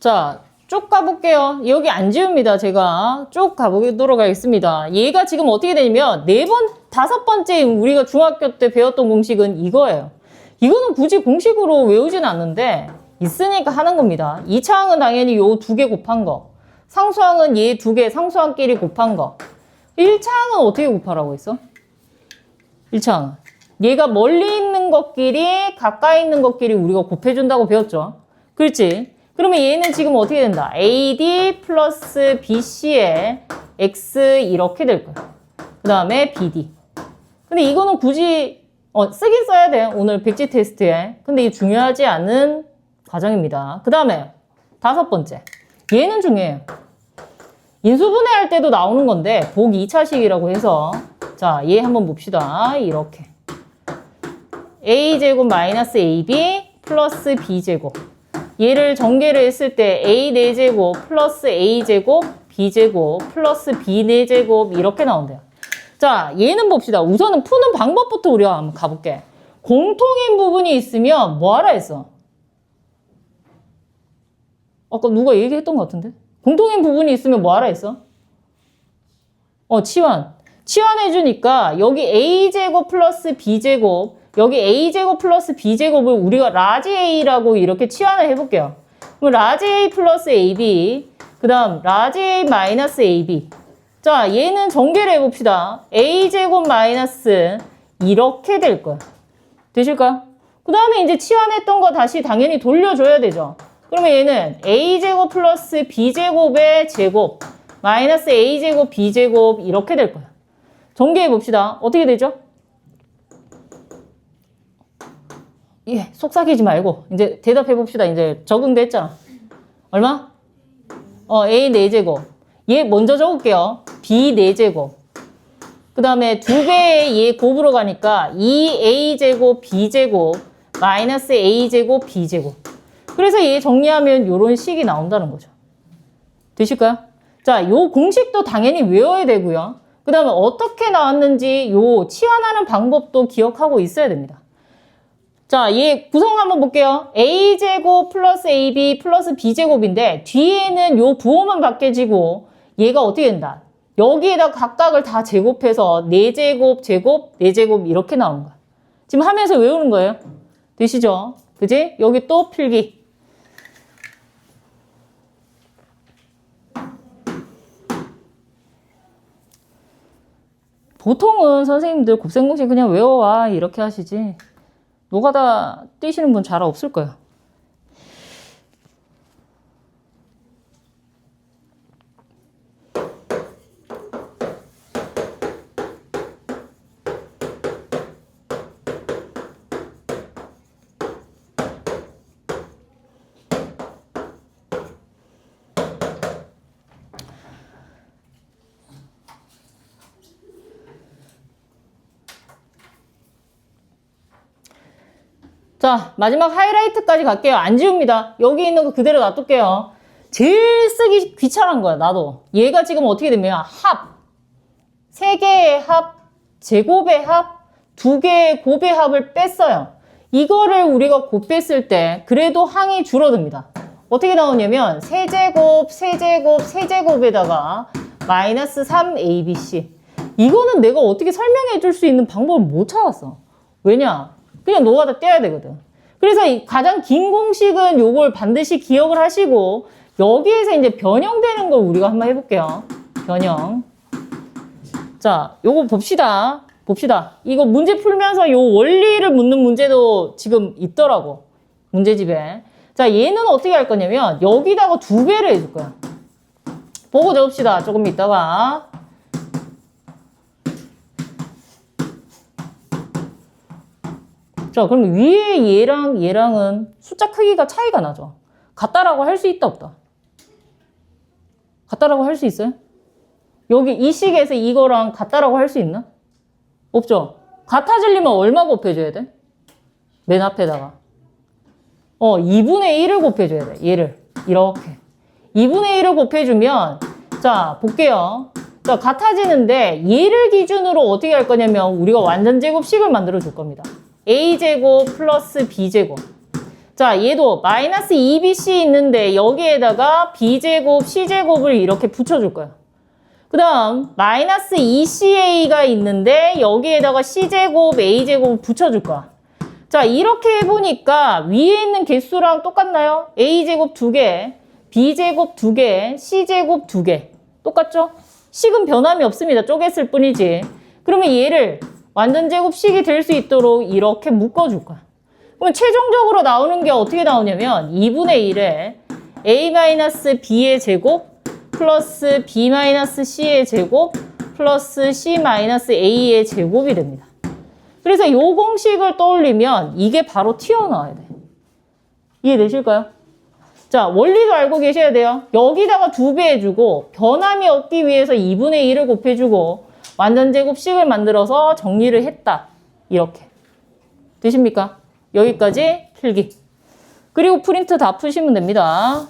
자, 쭉 가볼게요. 여기 안 지웁니다. 제가 쭉 가보도록 하겠습니다. 얘가 지금 어떻게 되냐면 5번째 우리가 중학교 때 배웠던 공식은 이거예요. 이거는 굳이 공식으로 외우지는 않는데 있으니까 하는 겁니다. 2차항은 당연히 요 2개 곱한 거. 상수항은 얘 2개 상수항끼리 곱한 거. 1차항은 어떻게 곱하라고 했어? 1차항은 얘가 멀리 있는 것끼리 가까이 있는 것끼리 우리가 곱해준다고 배웠죠. 그렇지? 그러면 얘는 지금 어떻게 된다? AD 플러스 BC의 X 이렇게 될 거야. 그 다음에 BD. 근데 이거는 굳이 쓰긴 써야 돼. 오늘 백지 테스트에. 근데 이게 중요하지 않은 과정입니다. 그 다음에 5번째. 얘는 중요해요. 인수분해할 때도 나오는 건데 복 2차식이라고 해서 자, 얘 한번 봅시다. 이렇게. A제곱 마이너스 AB 플러스 B제곱. 얘를 전개를 했을 때 A 4제곱 플러스 A제곱 B제곱 플러스 B 4제곱 이렇게 나온대요. 자, 얘는 봅시다. 우선은 푸는 방법부터 우리가 한번 가볼게. 공통인 부분이 있으면 뭐 하라 했어? 아까 누가 얘기했던 것 같은데? 공통인 부분이 있으면 뭐 하라 했어? 치환. 치환해주니까 여기 A제곱 플러스 B제곱, 여기 A제곱 플러스 B제곱을 우리가 라지 A라고 이렇게 치환을 해볼게요. 그럼 라지 A 플러스 AB, 그 다음 라지 A 마이너스 AB. 자, 얘는 전개를 해봅시다. A제곱 마이너스 이렇게 될 거야. 되실까요? 그 다음에 이제 치환했던 거 다시 당연히 돌려줘야 되죠. 그러면 얘는 A제곱 플러스 B제곱의 제곱 마이너스 A제곱 B제곱 이렇게 될 거야. 전개해봅시다. 어떻게 되죠? 예, 속삭이지 말고 이제 대답해봅시다. 이제 적응됐잖아. 얼마? A 4제곱. 얘 먼저 적을게요. B 4제곱. 그 다음에 2배의 얘 곱으로 가니까 2A제곱 B제곱 마이너스 A제곱 B제곱. 그래서 얘 정리하면 이런 식이 나온다는 거죠. 되실까요? 자, 요 공식도 당연히 외워야 되고요. 그 다음에 어떻게 나왔는지 요 치환하는 방법도 기억하고 있어야 됩니다. 자, 얘 구성 한번 볼게요. A제곱 플러스 AB 플러스 B제곱인데 뒤에는 요 부호만 바뀌어지고 얘가 어떻게 된다? 여기에다 각각을 다 제곱해서 4제곱, 제곱, 4제곱 이렇게 나오는 거야. 지금 하면서 외우는 거예요. 되시죠? 그지? 여기 또 필기. 보통은 선생님들 곱셈공식 그냥 외워와 이렇게 하시지 노가다 뛰시는 분 잘 없을 거예요. 자, 마지막 하이라이트까지 갈게요. 안 지웁니다. 여기 있는 거 그대로 놔둘게요. 제일 쓰기 귀찮은 거야, 나도. 얘가 지금 어떻게 되면 합. 3개의 합, 제곱의 합, 2개의 곱의 합을 뺐어요. 이거를 우리가 곱 뺐을 때 그래도 항이 줄어듭니다. 어떻게 나오냐면 세제곱, 세제곱, 세제곱에다가 마이너스 3abc. 이거는 내가 어떻게 설명해 줄 수 있는 방법을 못 찾았어. 왜냐? 그냥 노가다 떼야 되거든. 그래서 이 가장 긴 공식은 요걸 반드시 기억을 하시고 여기에서 이제 변형되는 걸 우리가 한번 해볼게요. 변형. 자, 요거 봅시다. 이거 문제 풀면서 요 원리를 묻는 문제도 지금 있더라고. 문제집에. 자, 얘는 어떻게 할 거냐면 여기다가 2배를 해줄 거야. 보고 적읍시다. 조금 있다가. 자, 그럼 위에 얘랑 얘랑은 숫자 크기가 차이가 나죠. 같다라고 할 수 있다 없다? 같다라고 할 수 있어요? 여기 이 식에서 이거랑 같다라고 할 수 있나? 없죠. 같아지려면 얼마 곱해줘야 돼? 맨 앞에다가 2분의 1을 곱해줘야 돼. 얘를 이렇게 2분의 1을 곱해주면 자 볼게요. 자, 같아지는데 얘를 기준으로 어떻게 할 거냐면 우리가 완전제곱식을 만들어 줄 겁니다. A제곱 플러스 B제곱. 자, 얘도 마이너스 2BC 있는데 여기에다가 B제곱, C제곱을 이렇게 붙여줄 거야. 그 다음 마이너스 2CA가 있는데 여기에다가 C제곱, A제곱을 붙여줄 거야. 자, 이렇게 해보니까 위에 있는 개수랑 똑같나요? A제곱 2개, B제곱 2개, C제곱 2개. 똑같죠? 식은 변함이 없습니다. 쪼갰을 뿐이지. 그러면 얘를 완전제곱식이 될 수 있도록 이렇게 묶어줄 거야. 그럼 최종적으로 나오는 게 어떻게 나오냐면 2분의 1에 a-b의 제곱 플러스 b-c의 제곱 플러스 c-a의 제곱이 됩니다. 그래서 이 공식을 떠올리면 이게 바로 튀어나와야 돼. 이해되실까요? 자, 원리도 알고 계셔야 돼요. 여기다가 2배 해주고 변함이 없기 위해서 2분의 1을 곱해주고 완전제곱식을 만들어서 정리를 했다. 이렇게. 되십니까? 여기까지 필기. 그리고 프린트 다 푸시면 됩니다.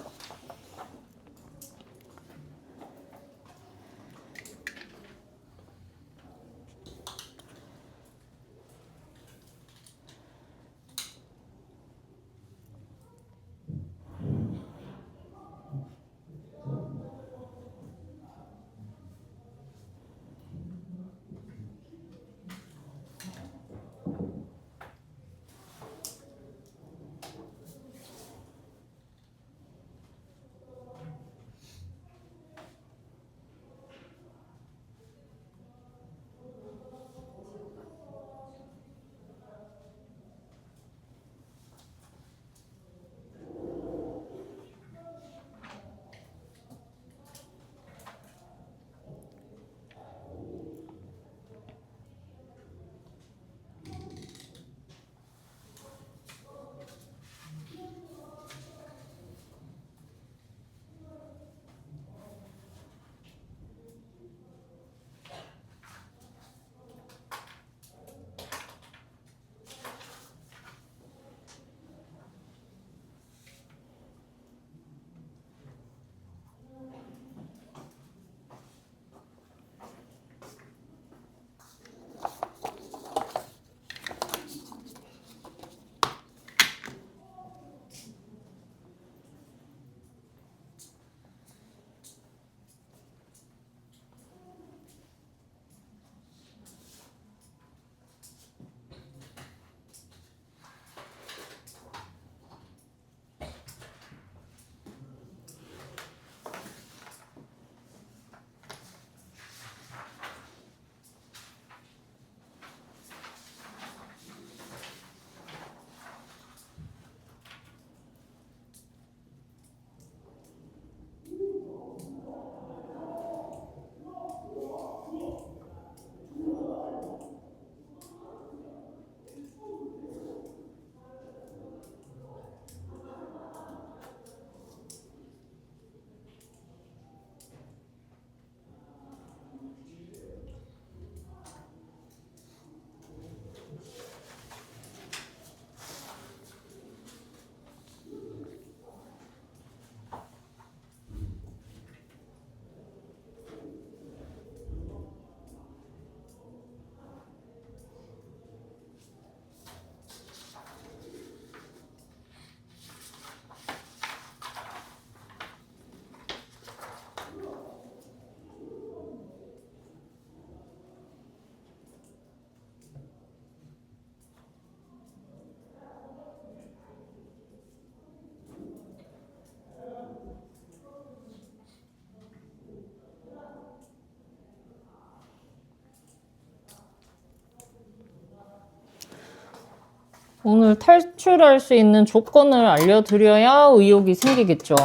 오늘 탈출할 수 있는 조건을 알려드려야 의욕이 생기겠죠.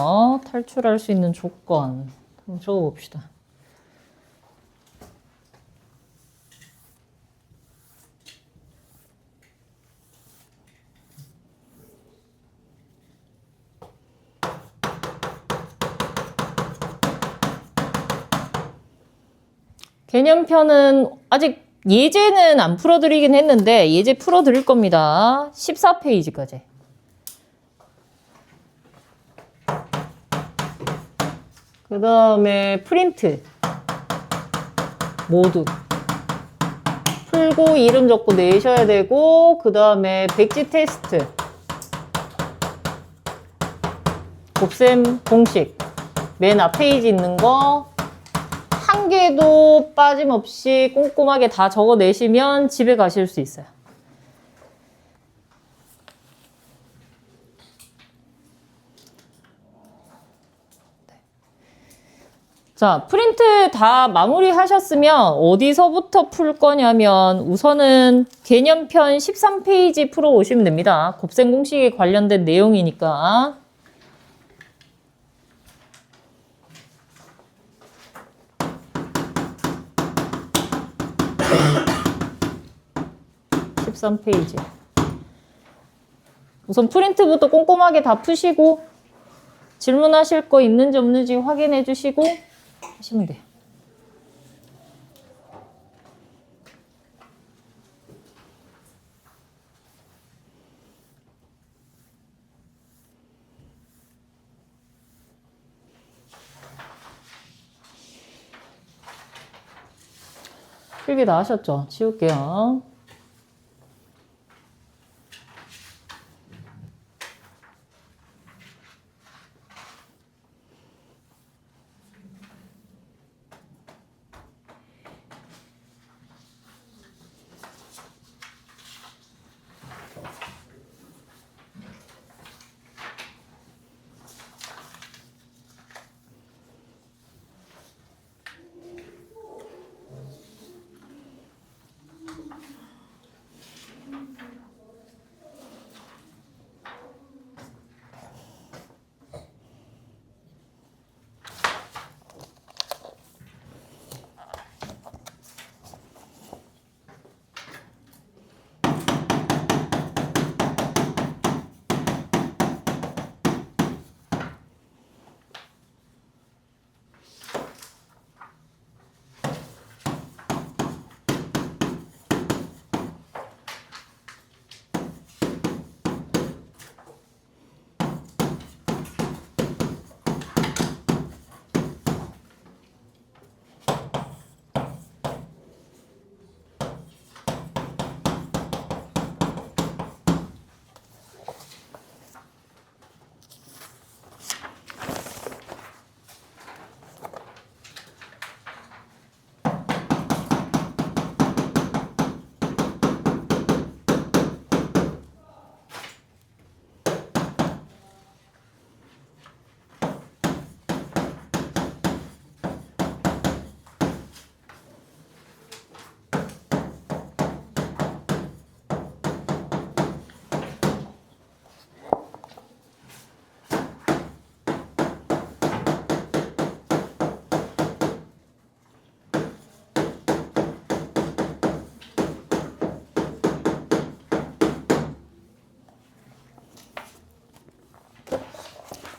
탈출할 수 있는 조건. 한번 적어봅시다. 개념편은 아직 예제는 안 풀어드리긴 했는데 예제 풀어드릴 겁니다. 14페이지까지. 그 다음에 프린트 모두 풀고 이름 적고 내셔야 되고, 그 다음에 백지 테스트 곱셈 공식 맨 앞 페이지 있는 거 한 개도 빠짐없이 꼼꼼하게 다 적어내시면 집에 가실 수 있어요. 자, 프린트 다 마무리 하셨으면 어디서부터 풀 거냐면 우선은 개념편 13페이지 풀어 오시면 됩니다. 곱셈 공식에 관련된 내용이니까. 13페이지. 우선 프린트부터 꼼꼼하게 다 푸시고 질문하실 거 있는지 없는지 확인해 주시고 하시면 돼요. 필기 다 하셨죠? 치울게요.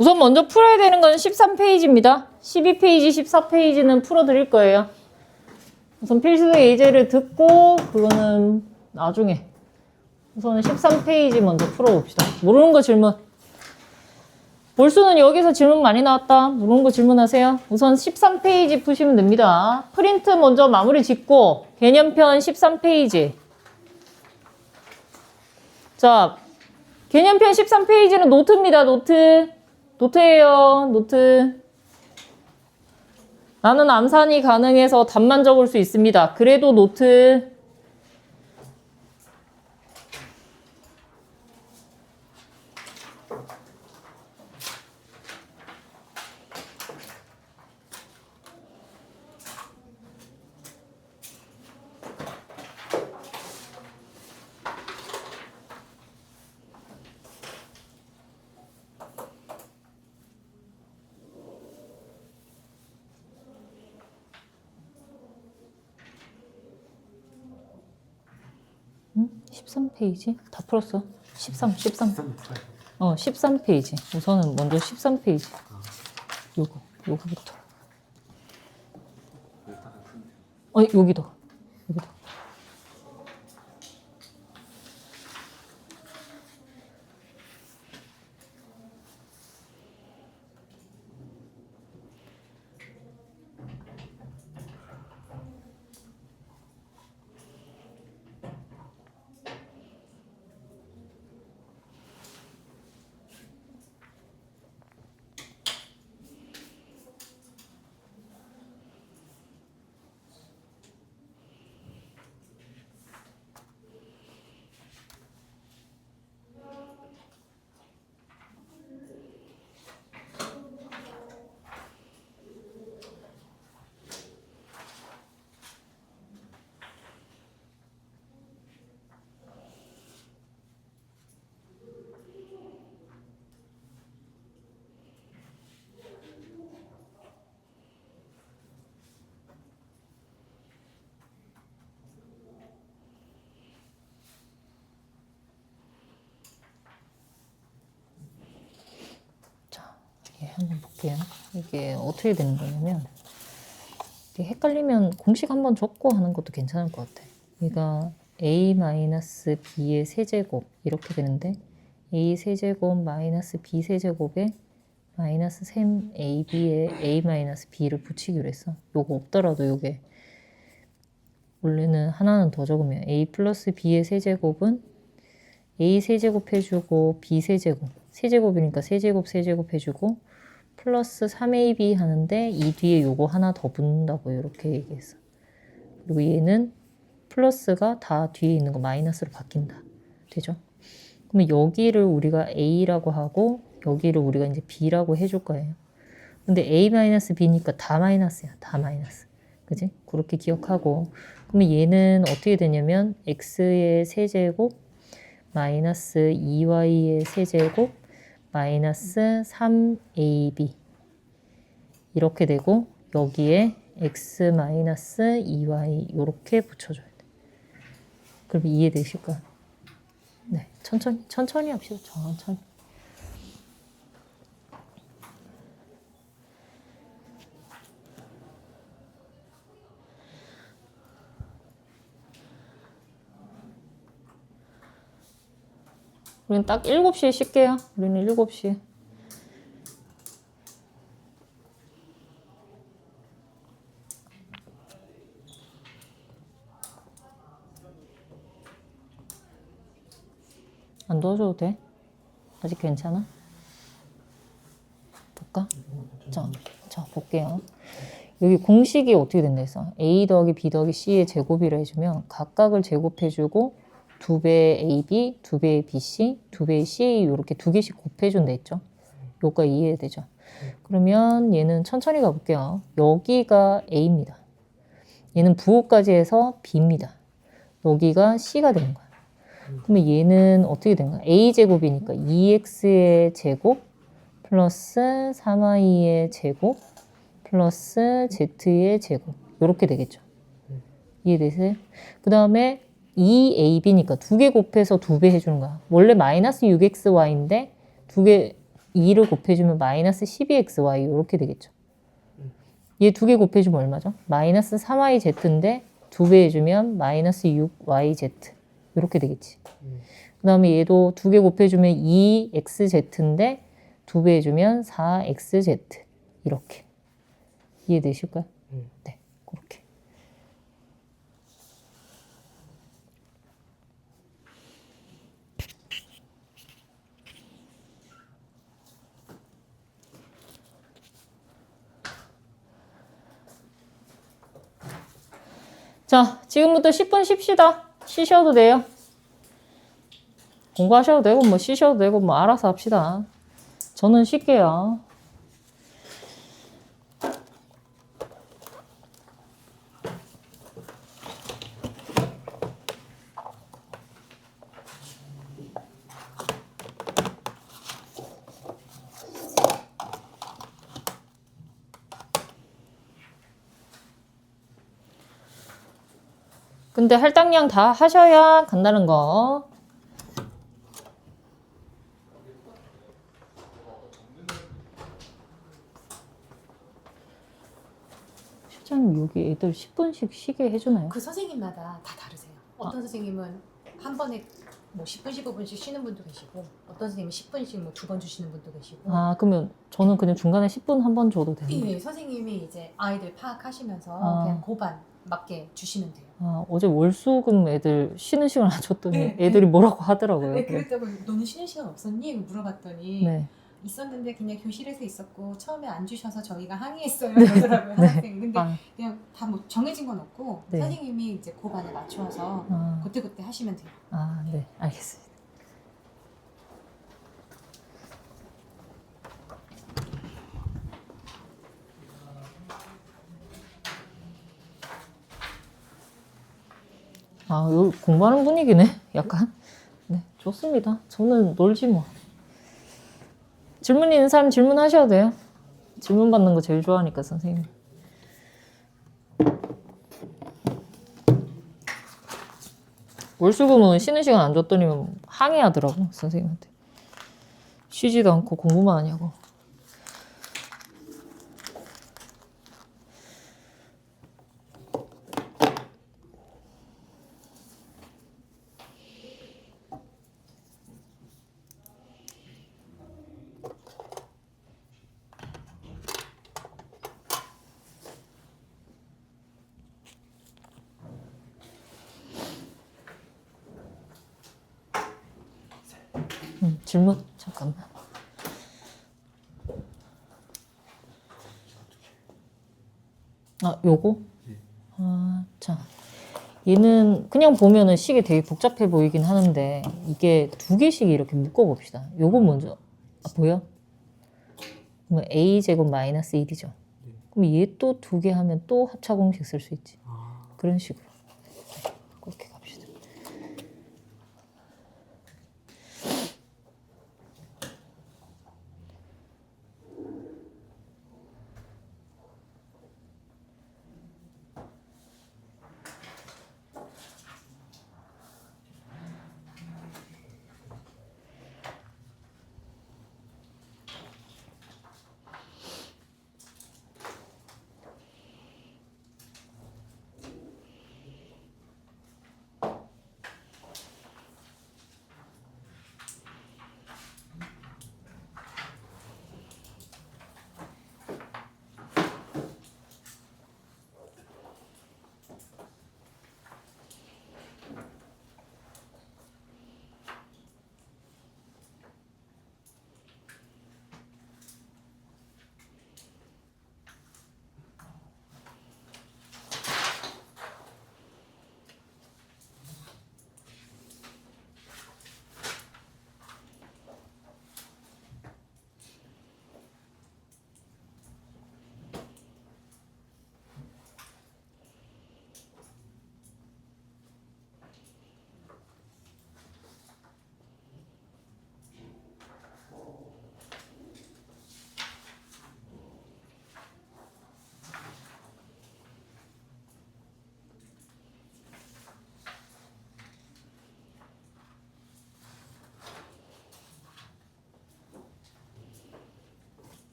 우선 먼저 풀어야 되는 건 13페이지입니다. 12페이지, 14페이지는 풀어드릴 거예요. 우선 필수 예제를 듣고 그거는 나중에 우선 13페이지 먼저 풀어봅시다. 모르는 거 질문. 볼수는 여기서 질문 많이 나왔다. 모르는 거 질문하세요. 우선 13페이지 푸시면 됩니다. 프린트 먼저 마무리 짓고 개념편 13페이지. 자, 개념편 13페이지는 노트입니다. 노트예요. 노트. 나는 암산이 가능해서 답만 적을 수 있습니다. 그래도 노트. 응? 13페이지? 다 풀었어. 13. 13페이지. 우선은 먼저 13페이지. 요거부터. 여기도. 예, 한번 볼게요. 이게 어떻게 되는 거냐면 이게 헷갈리면 공식 한번 적고 하는 것도 괜찮을 것 같아. 얘가 a-b의 세제곱 이렇게 되는데 a 세제곱 마이너스 b 세제곱에 마이너스 3ab에 a-b를 붙이기로 했어. 요거 없더라도 요게 원래는 하나는 더 적으면 a 플러스 b의 세제곱은 a 세제곱 해주고 b 세제곱 세제곱이니까 세제곱 해주고 플러스 3ab 하는데 이 뒤에 요거 하나 더 붙는다고 이렇게 얘기했어. 그리고 얘는 플러스가 다 뒤에 있는 거 마이너스로 바뀐다. 되죠? 그러면 여기를 우리가 a라고 하고 여기를 우리가 이제 b라고 해줄 거예요. 근데 a-b니까 다 마이너스야. 다 마이너스. 그지? 그렇게 기억하고 그러면 얘는 어떻게 되냐면 x의 세제곱 마이너스 2y의 세제곱 마이너스 3ab 이렇게 되고 여기에 x 마이너스 2y 이렇게 붙여줘야 돼. 그럼 이해되실까요? 네, 천천히 합시다. 천천히. 우리는 딱 7시에 쉴게요. 우리는 7시에. 안 도와줘도 돼? 아직 괜찮아? 볼까? 자, 볼게요. 여기 공식이 어떻게 된다 했어? a 더하기 b 더하기 c의 제곱이라 해주면 각각을 제곱해주고 2배 ab, 2배 bc, 2배 ca 이렇게 2개씩 곱해준다 했죠? 요거 이해되죠? 그러면 얘는 천천히 가볼게요. 여기가 a입니다. 얘는 부호까지 해서 b입니다. 여기가 c가 되는 거야. 그러면 얘는 어떻게 된 거야? a제곱이니까 2x의 제곱 플러스 3y의 제곱 플러스 z의 제곱 이렇게 되겠죠. 이해되세요? 그 다음에 2ab니까 2개 곱해서 2배 해주는 거야. 원래 마이너스 6xy인데 2개 2를 곱해주면 마이너스 12xy 이렇게 되겠죠. 얘 2개 곱해주면 얼마죠? 마이너스 3yz인데 2배 해주면 마이너스 6yz 이렇게 되겠지. 그 다음에 얘도 2개 곱해주면 2xz인데 2배 해주면 4xz 이렇게. 이해되실까요? 네, 그렇게. 자, 지금부터 10분 쉽시다. 쉬셔도 돼요. 공부하셔도 되고 뭐 쉬셔도 되고 뭐 알아서 합시다. 저는 쉴게요. 근데 할당량 다 하셔야 간다는 거. 실장님 여기 애들 10분씩 쉬게 해주나요? 그 선생님마다 다 다르세요. 어떤 선생님은 한 번에 뭐 10분, 15분씩 쉬는 분도 계시고 어떤 선생님은 10분씩 뭐 2번 주시는 분도 계시고. 아, 그러면 저는 그냥 중간에 10분 한 번 줘도 되는 거예요? 예, 선생님이 이제 아이들 파악하시면서 아. 그냥 고반 맞게 주시면 돼요. 아, 어제 월수금 애들 쉬는 시간 안 줬더니 네, 애들이 뭐라고 하더라고요. 네, 그래서. 그랬다고 너는 쉬는 시간 없었니? 물어봤더니 네. 있었는데 그냥 교실에서 있었고 처음에 안 주셔서 저희가 항의했어요. 그러더라고요. 학생이. 근데 아, 그냥 다 뭐 정해진 건 없고 네. 선생님이 이제 고반에 맞추어서 아, 그때그때 하시면 돼요. 아, 네, 알겠습니다. 아, 여기 공부하는 분위기네, 약간. 네, 좋습니다. 저는 놀지 뭐. 질문 있는 사람 질문하셔도 돼요. 질문 받는 거 제일 좋아하니까, 선생님. 월수금은 쉬는 시간 안 줬더니 항의하더라고, 선생님한테. 쉬지도 않고 공부만 하냐고. 질문 잠깐만. 아, 요거? 아, 자. 얘는 그냥 보면은 식이 되게 복잡해 보이긴 하는데 이게 두 개씩 이렇게 묶어 봅시다. 요거 먼저 보여? 그럼 a제곱 마이너스 1이죠. 그럼 얘 또 두 개 하면 또 합차 공식 쓸 수 있지. 그런 식으로. 그렇게 갑시다.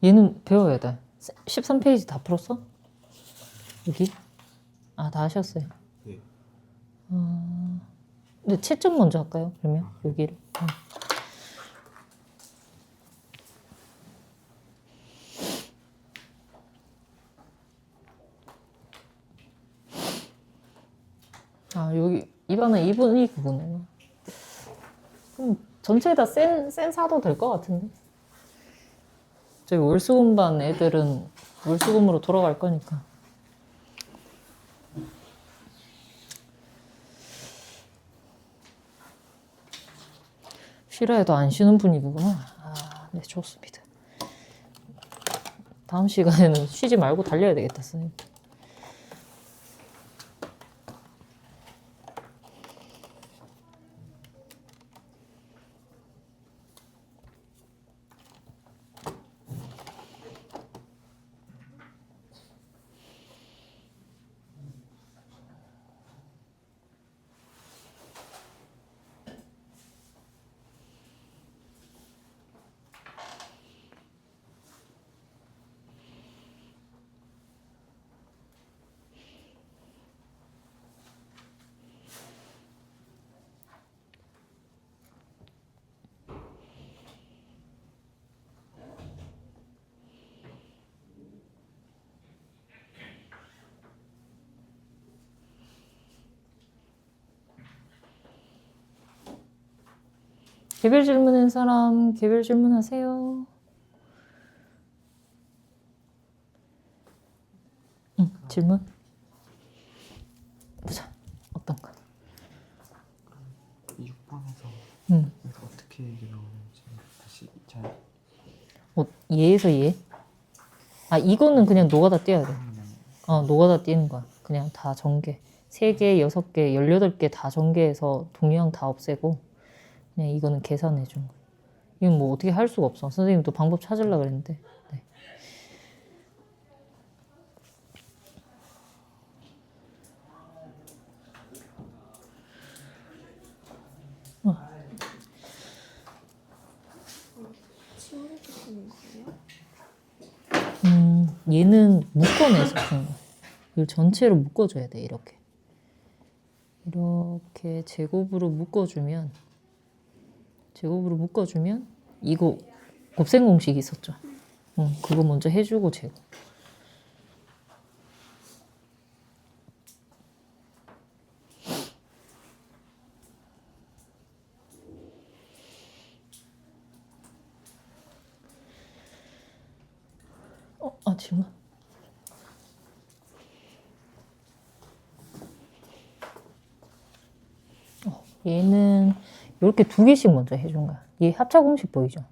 얘는 배워야 돼. 13페이지 다 풀었어? 여기? 아, 다 하셨어요. 네. 근데 채점 먼저 할까요? 그러면 여기를. 아, 여기 이번에 2분이 그거네요. 그럼 전체에다 센 사도 될 것 같은데. 저희 월수금반 애들은 월수금으로 돌아갈 거니까. 쉬라해도 안 쉬는 분위기구나. 아, 네, 좋습니다. 다음 시간에는 쉬지 말고 달려야 되겠다, 선생님. 개별 질문한 사람 개별 질문하세요. 응, 질문. 보자. 어떤 거? 6번에서 응. 어떻게 이게 나오는지 다시 잘 얘에서 얘? 아, 이거는 그냥 노가다 띄어야 돼. 노가다 띄는 거야. 그냥 다 전개. 3개, 6개, 18개 다 전개해서 동의항 다 없애고 그냥 이거는 계산해 준 거야. 이건 뭐 어떻게 할 수가 없어. 선생님도 방법 찾으려고 그랬는데. 네. 얘는 묶어내서 푸는 거야. 이걸 전체로 묶어줘야 돼. 이렇게. 이렇게 제곱으로 묶어주면 이거 곱셈 공식 있었죠. 그거 먼저 해주고 제곱. 질문. 얘는 이렇게 두 개씩 먼저 해준 거야. 얘 합차 공식 보이죠?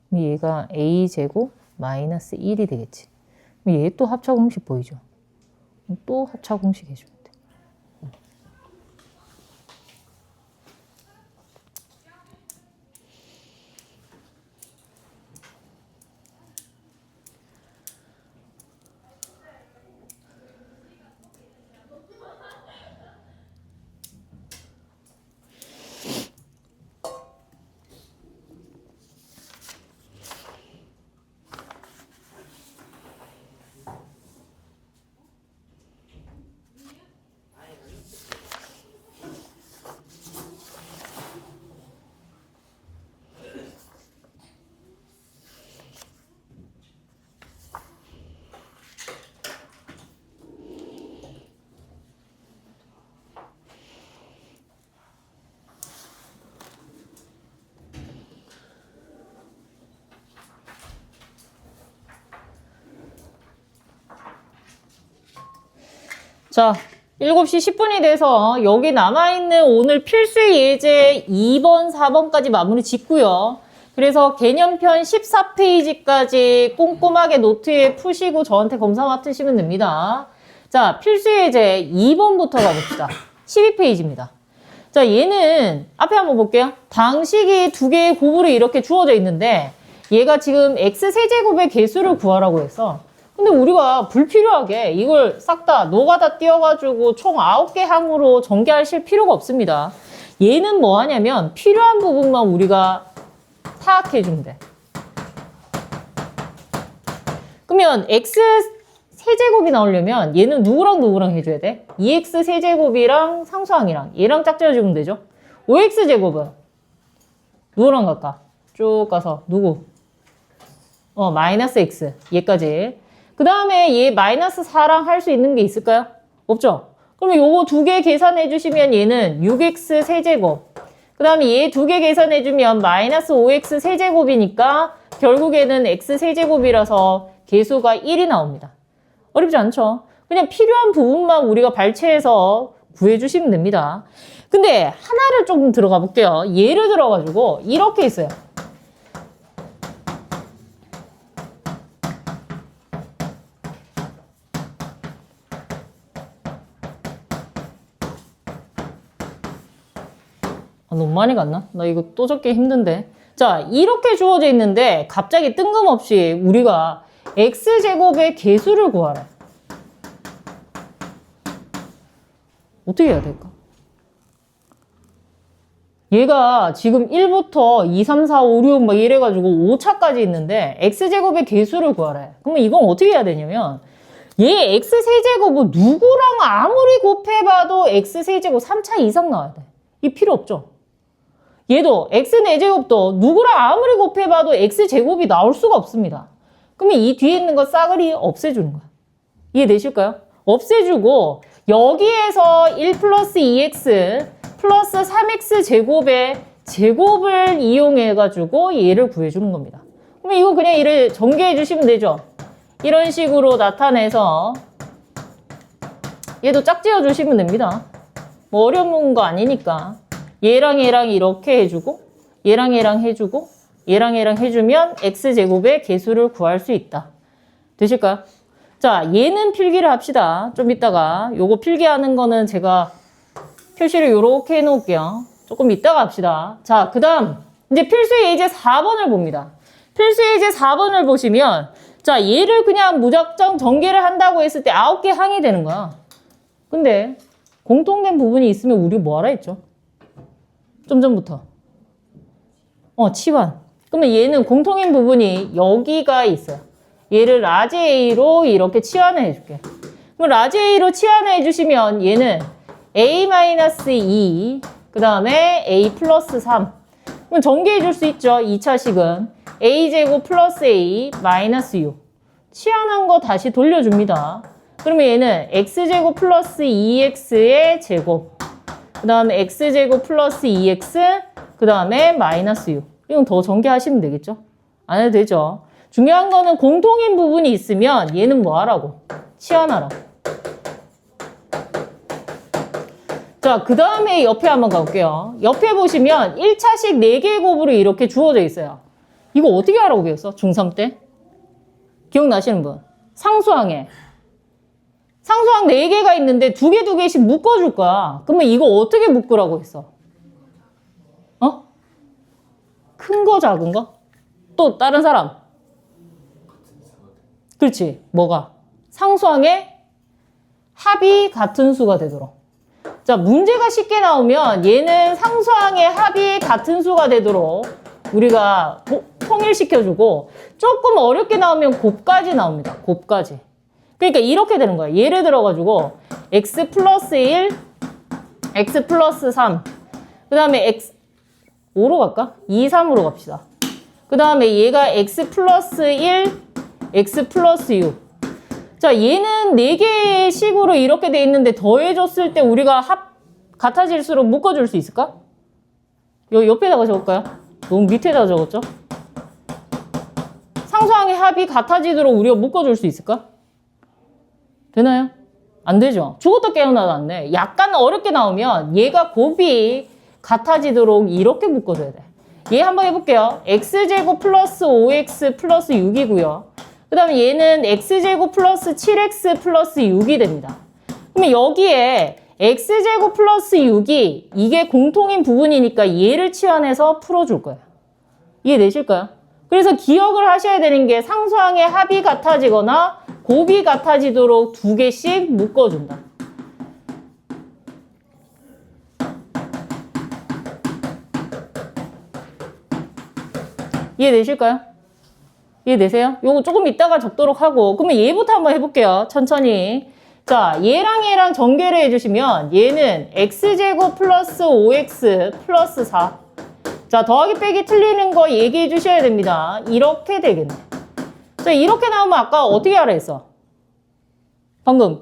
그럼 얘가 a제곱 마이너스 1이 되겠지. 그럼 얘 또 합차 공식 보이죠? 그럼 또 합차 공식 해주면 돼. 자, 7시 10분이 돼서 여기 남아있는 오늘 필수 예제 2번, 4번까지 마무리 짓고요. 그래서 개념편 14페이지까지 꼼꼼하게 노트에 푸시고 저한테 검사 맡으시면 됩니다. 자, 필수 예제 2번부터 가봅시다. 12페이지입니다. 자, 얘는 앞에 한번 볼게요. 방식이 두 개의 곱으로 이렇게 주어져 있는데 얘가 지금 x세제곱의 개수를 구하라고 해서 근데 우리가 불필요하게 이걸 싹 다 노가다 띄워가지고 총 9개 항으로 전개하실 필요가 없습니다. 얘는 뭐 하냐면 필요한 부분만 우리가 파악해주면 돼. 그러면 x 세제곱이 나오려면 얘는 누구랑 해줘야 돼? 2x 세제곱이랑 상수항이랑 얘랑 짝지어주면 되죠. 5x 제곱은 누구랑 갈까? 쭉 가서 누구? 마이너스 x 얘까지. 그 다음에 얘 마이너스 4랑 할 수 있는 게 있을까요? 없죠? 그러면 요거 두 개 계산해 주시면 얘는 6x 세제곱. 그 다음에 얘 두 개 계산해 주면 마이너스 5x 세제곱이니까 결국에는 x 세제곱이라서 개수가 1이 나옵니다. 어렵지 않죠? 그냥 필요한 부분만 우리가 발췌해서 구해주시면 됩니다. 근데 하나를 조금 들어가 볼게요. 예를 들어가지고 이렇게 있어요. 너무 많이 갔나? 나 이거 또 적기 힘든데. 자, 이렇게 주어져 있는데 갑자기 뜬금없이 우리가 x제곱의 개수를 구하라. 어떻게 해야 될까? 얘가 지금 1부터 2, 3, 4, 5, 6 막 이래가지고 5차까지 있는데 x제곱의 개수를 구하래. 그러면 이건 어떻게 해야 되냐면 얘 x세제곱은 누구랑 아무리 곱해봐도 x세제곱 3차 이상 나와야 돼. 이 필요 없죠? 얘도 x4제곱도 누구랑 아무리 곱해봐도 x제곱이 나올 수가 없습니다. 그러면 이 뒤에 있는 거 싸그리 없애주는 거야. 이해되실까요? 없애주고 여기에서 1 플러스 2x 플러스 3x 제곱의 제곱을 이용해가지고 얘를 구해주는 겁니다. 그러면 이거 그냥 얘를 전개해 주시면 되죠. 이런 식으로 나타내서 얘도 짝지어 주시면 됩니다. 뭐 어려운 거 아니니까. 얘랑 이렇게 해주고 얘랑 해주고 얘랑 해주면 x제곱의 개수를 구할 수 있다. 되실까요? 자, 얘는 필기를 합시다. 좀 이따가 요거 필기하는 거는 제가 표시를 요렇게 해놓을게요. 조금 이따가 합시다. 자, 그 다음 이제 필수 예제 4번을 봅니다. 필수 예제 4번을 보시면 자, 얘를 그냥 무작정 전개를 한다고 했을 때 9개 항이 되는 거야. 근데 공통된 부분이 있으면 우리 뭐 하라 했죠? 좀 전부터. 치환. 그러면 얘는 공통인 부분이 여기가 있어요. 얘를 라지 A로 이렇게 치환을 해줄게. 그럼 라지 A로 치환을 해주시면 얘는 A-2, 그 다음에 A 플러스 3. 그럼 전개해줄 수 있죠. 2차식은 A제곱 플러스 A 마이너스 6. 치환한 거 다시 돌려줍니다. 그러면 얘는 X제곱 플러스 2X의 제곱. 그 다음에 X제곱 플러스 2X, 그 다음에 마이너스 6. 이건 더 전개하시면 되겠죠? 안 해도 되죠? 중요한 거는 공통인 부분이 있으면 얘는 뭐 하라고? 치환하라고. 자, 그 다음에 옆에 한번 가볼게요. 옆에 보시면 1차식 4개의 곱으로 이렇게 주어져 있어요. 이거 어떻게 하라고 배웠어? 중3 때? 기억나시는 분? 상수항에. 상수항 4개가 있는데 2개씩 묶어줄 거야. 그러면 이거 어떻게 묶으라고 했어? 어? 큰 거, 작은 거? 또 다른 사람? 그렇지. 뭐가? 상수항의 합이 같은 수가 되도록. 자, 문제가 쉽게 나오면 얘는 상수항의 합이 같은 수가 되도록 우리가 통일시켜주고, 조금 어렵게 나오면 곱까지 나옵니다. 곱까지. 그러니까 이렇게 되는 거야. 예를 들어가지고 x 플러스 1, x 플러스 3, 그 다음에 x 5로 갈까? 2, 3으로 갑시다. 그 다음에 얘가 x 플러스 1, x 플러스 6. 자, 얘는 4개의 식으로 이렇게 돼 있는데 더해줬을 때 우리가 합 같아질수록 묶어줄 수 있을까? 요 옆에다가 적을까요? 너무 밑에다가 적었죠? 상수항의 합이 같아지도록 우리가 묶어줄 수 있을까? 되나요? 안 되죠? 죽었다 깨어나놨네. 약간 어렵게 나오면 얘가 곱이 같아지도록 이렇게 묶어줘야 돼. 얘 한번 해볼게요. x제곱 플러스 5x 플러스 6이고요. 그 다음에 얘는 x제곱 플러스 7x 플러스 6이 됩니다. 그러면 여기에 x제곱 플러스 6이 이게 공통인 부분이니까 얘를 치환해서 풀어줄 거예요. 이해되실까요? 그래서 기억을 하셔야 되는 게 상수항의 합이 같아지거나 곱이 같아지도록 2개씩 묶어준다. 이해되실까요? 이해되세요? 요거 조금 이따가 적도록 하고, 그러면 얘부터 한번 해볼게요. 천천히. 자, 얘랑 전개를 해주시면 얘는 x제곱 플러스 5x 플러스 4. 자, 더하기 빼기 틀리는 거 얘기해 주셔야 됩니다. 이렇게 되겠네. 자, 이렇게 나오면 아까 어떻게 하라 했어? 방금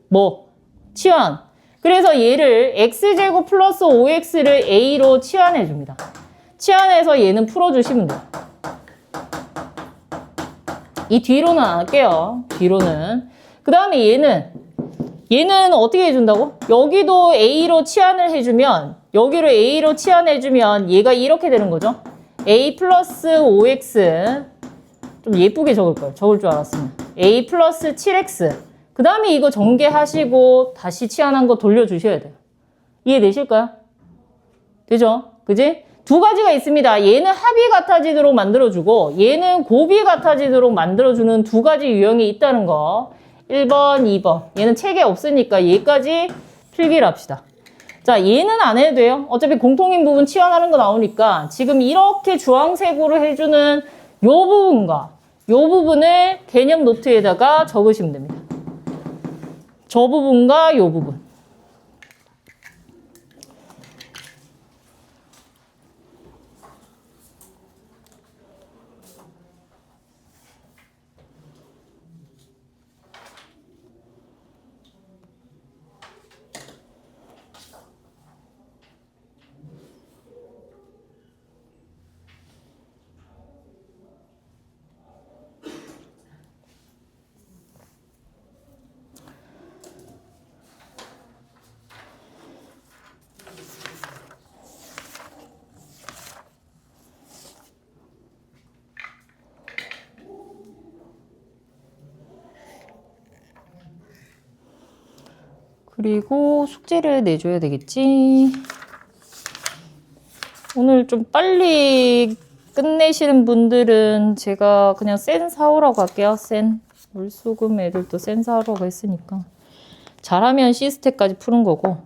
뭐? 치환. 그래서 얘를 x제곱 플러스 5x를 a로 치환해 줍니다. 치환해서 얘는 풀어주시면 돼요. 이 뒤로는 안 할게요. 뒤로는. 그 다음에 얘는 어떻게 해준다고? 여기도 a로 치환을 해주면, 여기로 a로 치환해주면 얘가 이렇게 되는 거죠. a 플러스 5x, 좀 예쁘게 적을 줄 알았으면 a 플러스 7x. 그 다음에 이거 전개하시고 다시 치환한 거 돌려주셔야 돼요. 이해되실까요? 되죠? 그지? 2가지가 있습니다. 얘는 합이 같아지도록 만들어주고 얘는 곱이 같아지도록 만들어주는 2가지 유형이 있다는 거. 1번, 2번. 얘는 책에 없으니까 얘까지 필기를 합시다. 자, 얘는 안 해도 돼요. 어차피 공통인 부분 치환하는 거 나오니까 지금 이렇게 주황색으로 해주는 요 부분과 요 부분을 개념 노트에다가 적으시면 됩니다. 저 부분과 요 부분. 그리고 숙제를 내줘야 되겠지. 오늘 좀 빨리 끝내시는 분들은 제가 그냥 센 사오라고 할게요. 센. 물소금 애들도 센 사오라고 했으니까. 잘하면 C스택까지 푸는 거고.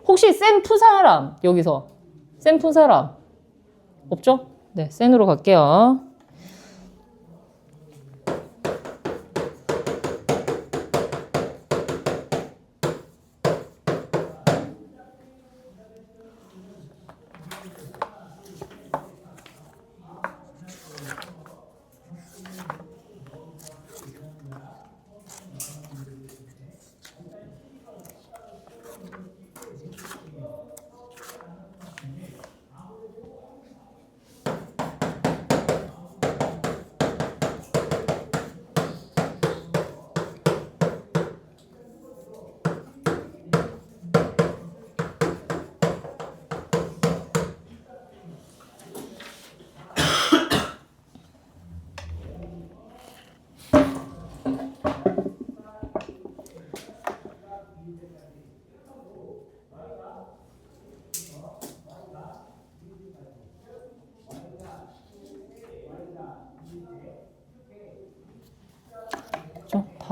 혹시 센 푼 사람? 여기서. 센 푼 사람? 없죠? 네, 센으로 갈게요.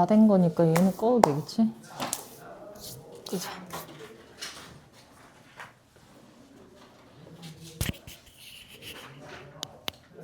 다 된 거니까 얘는 꺼도 되겠지? 끄자.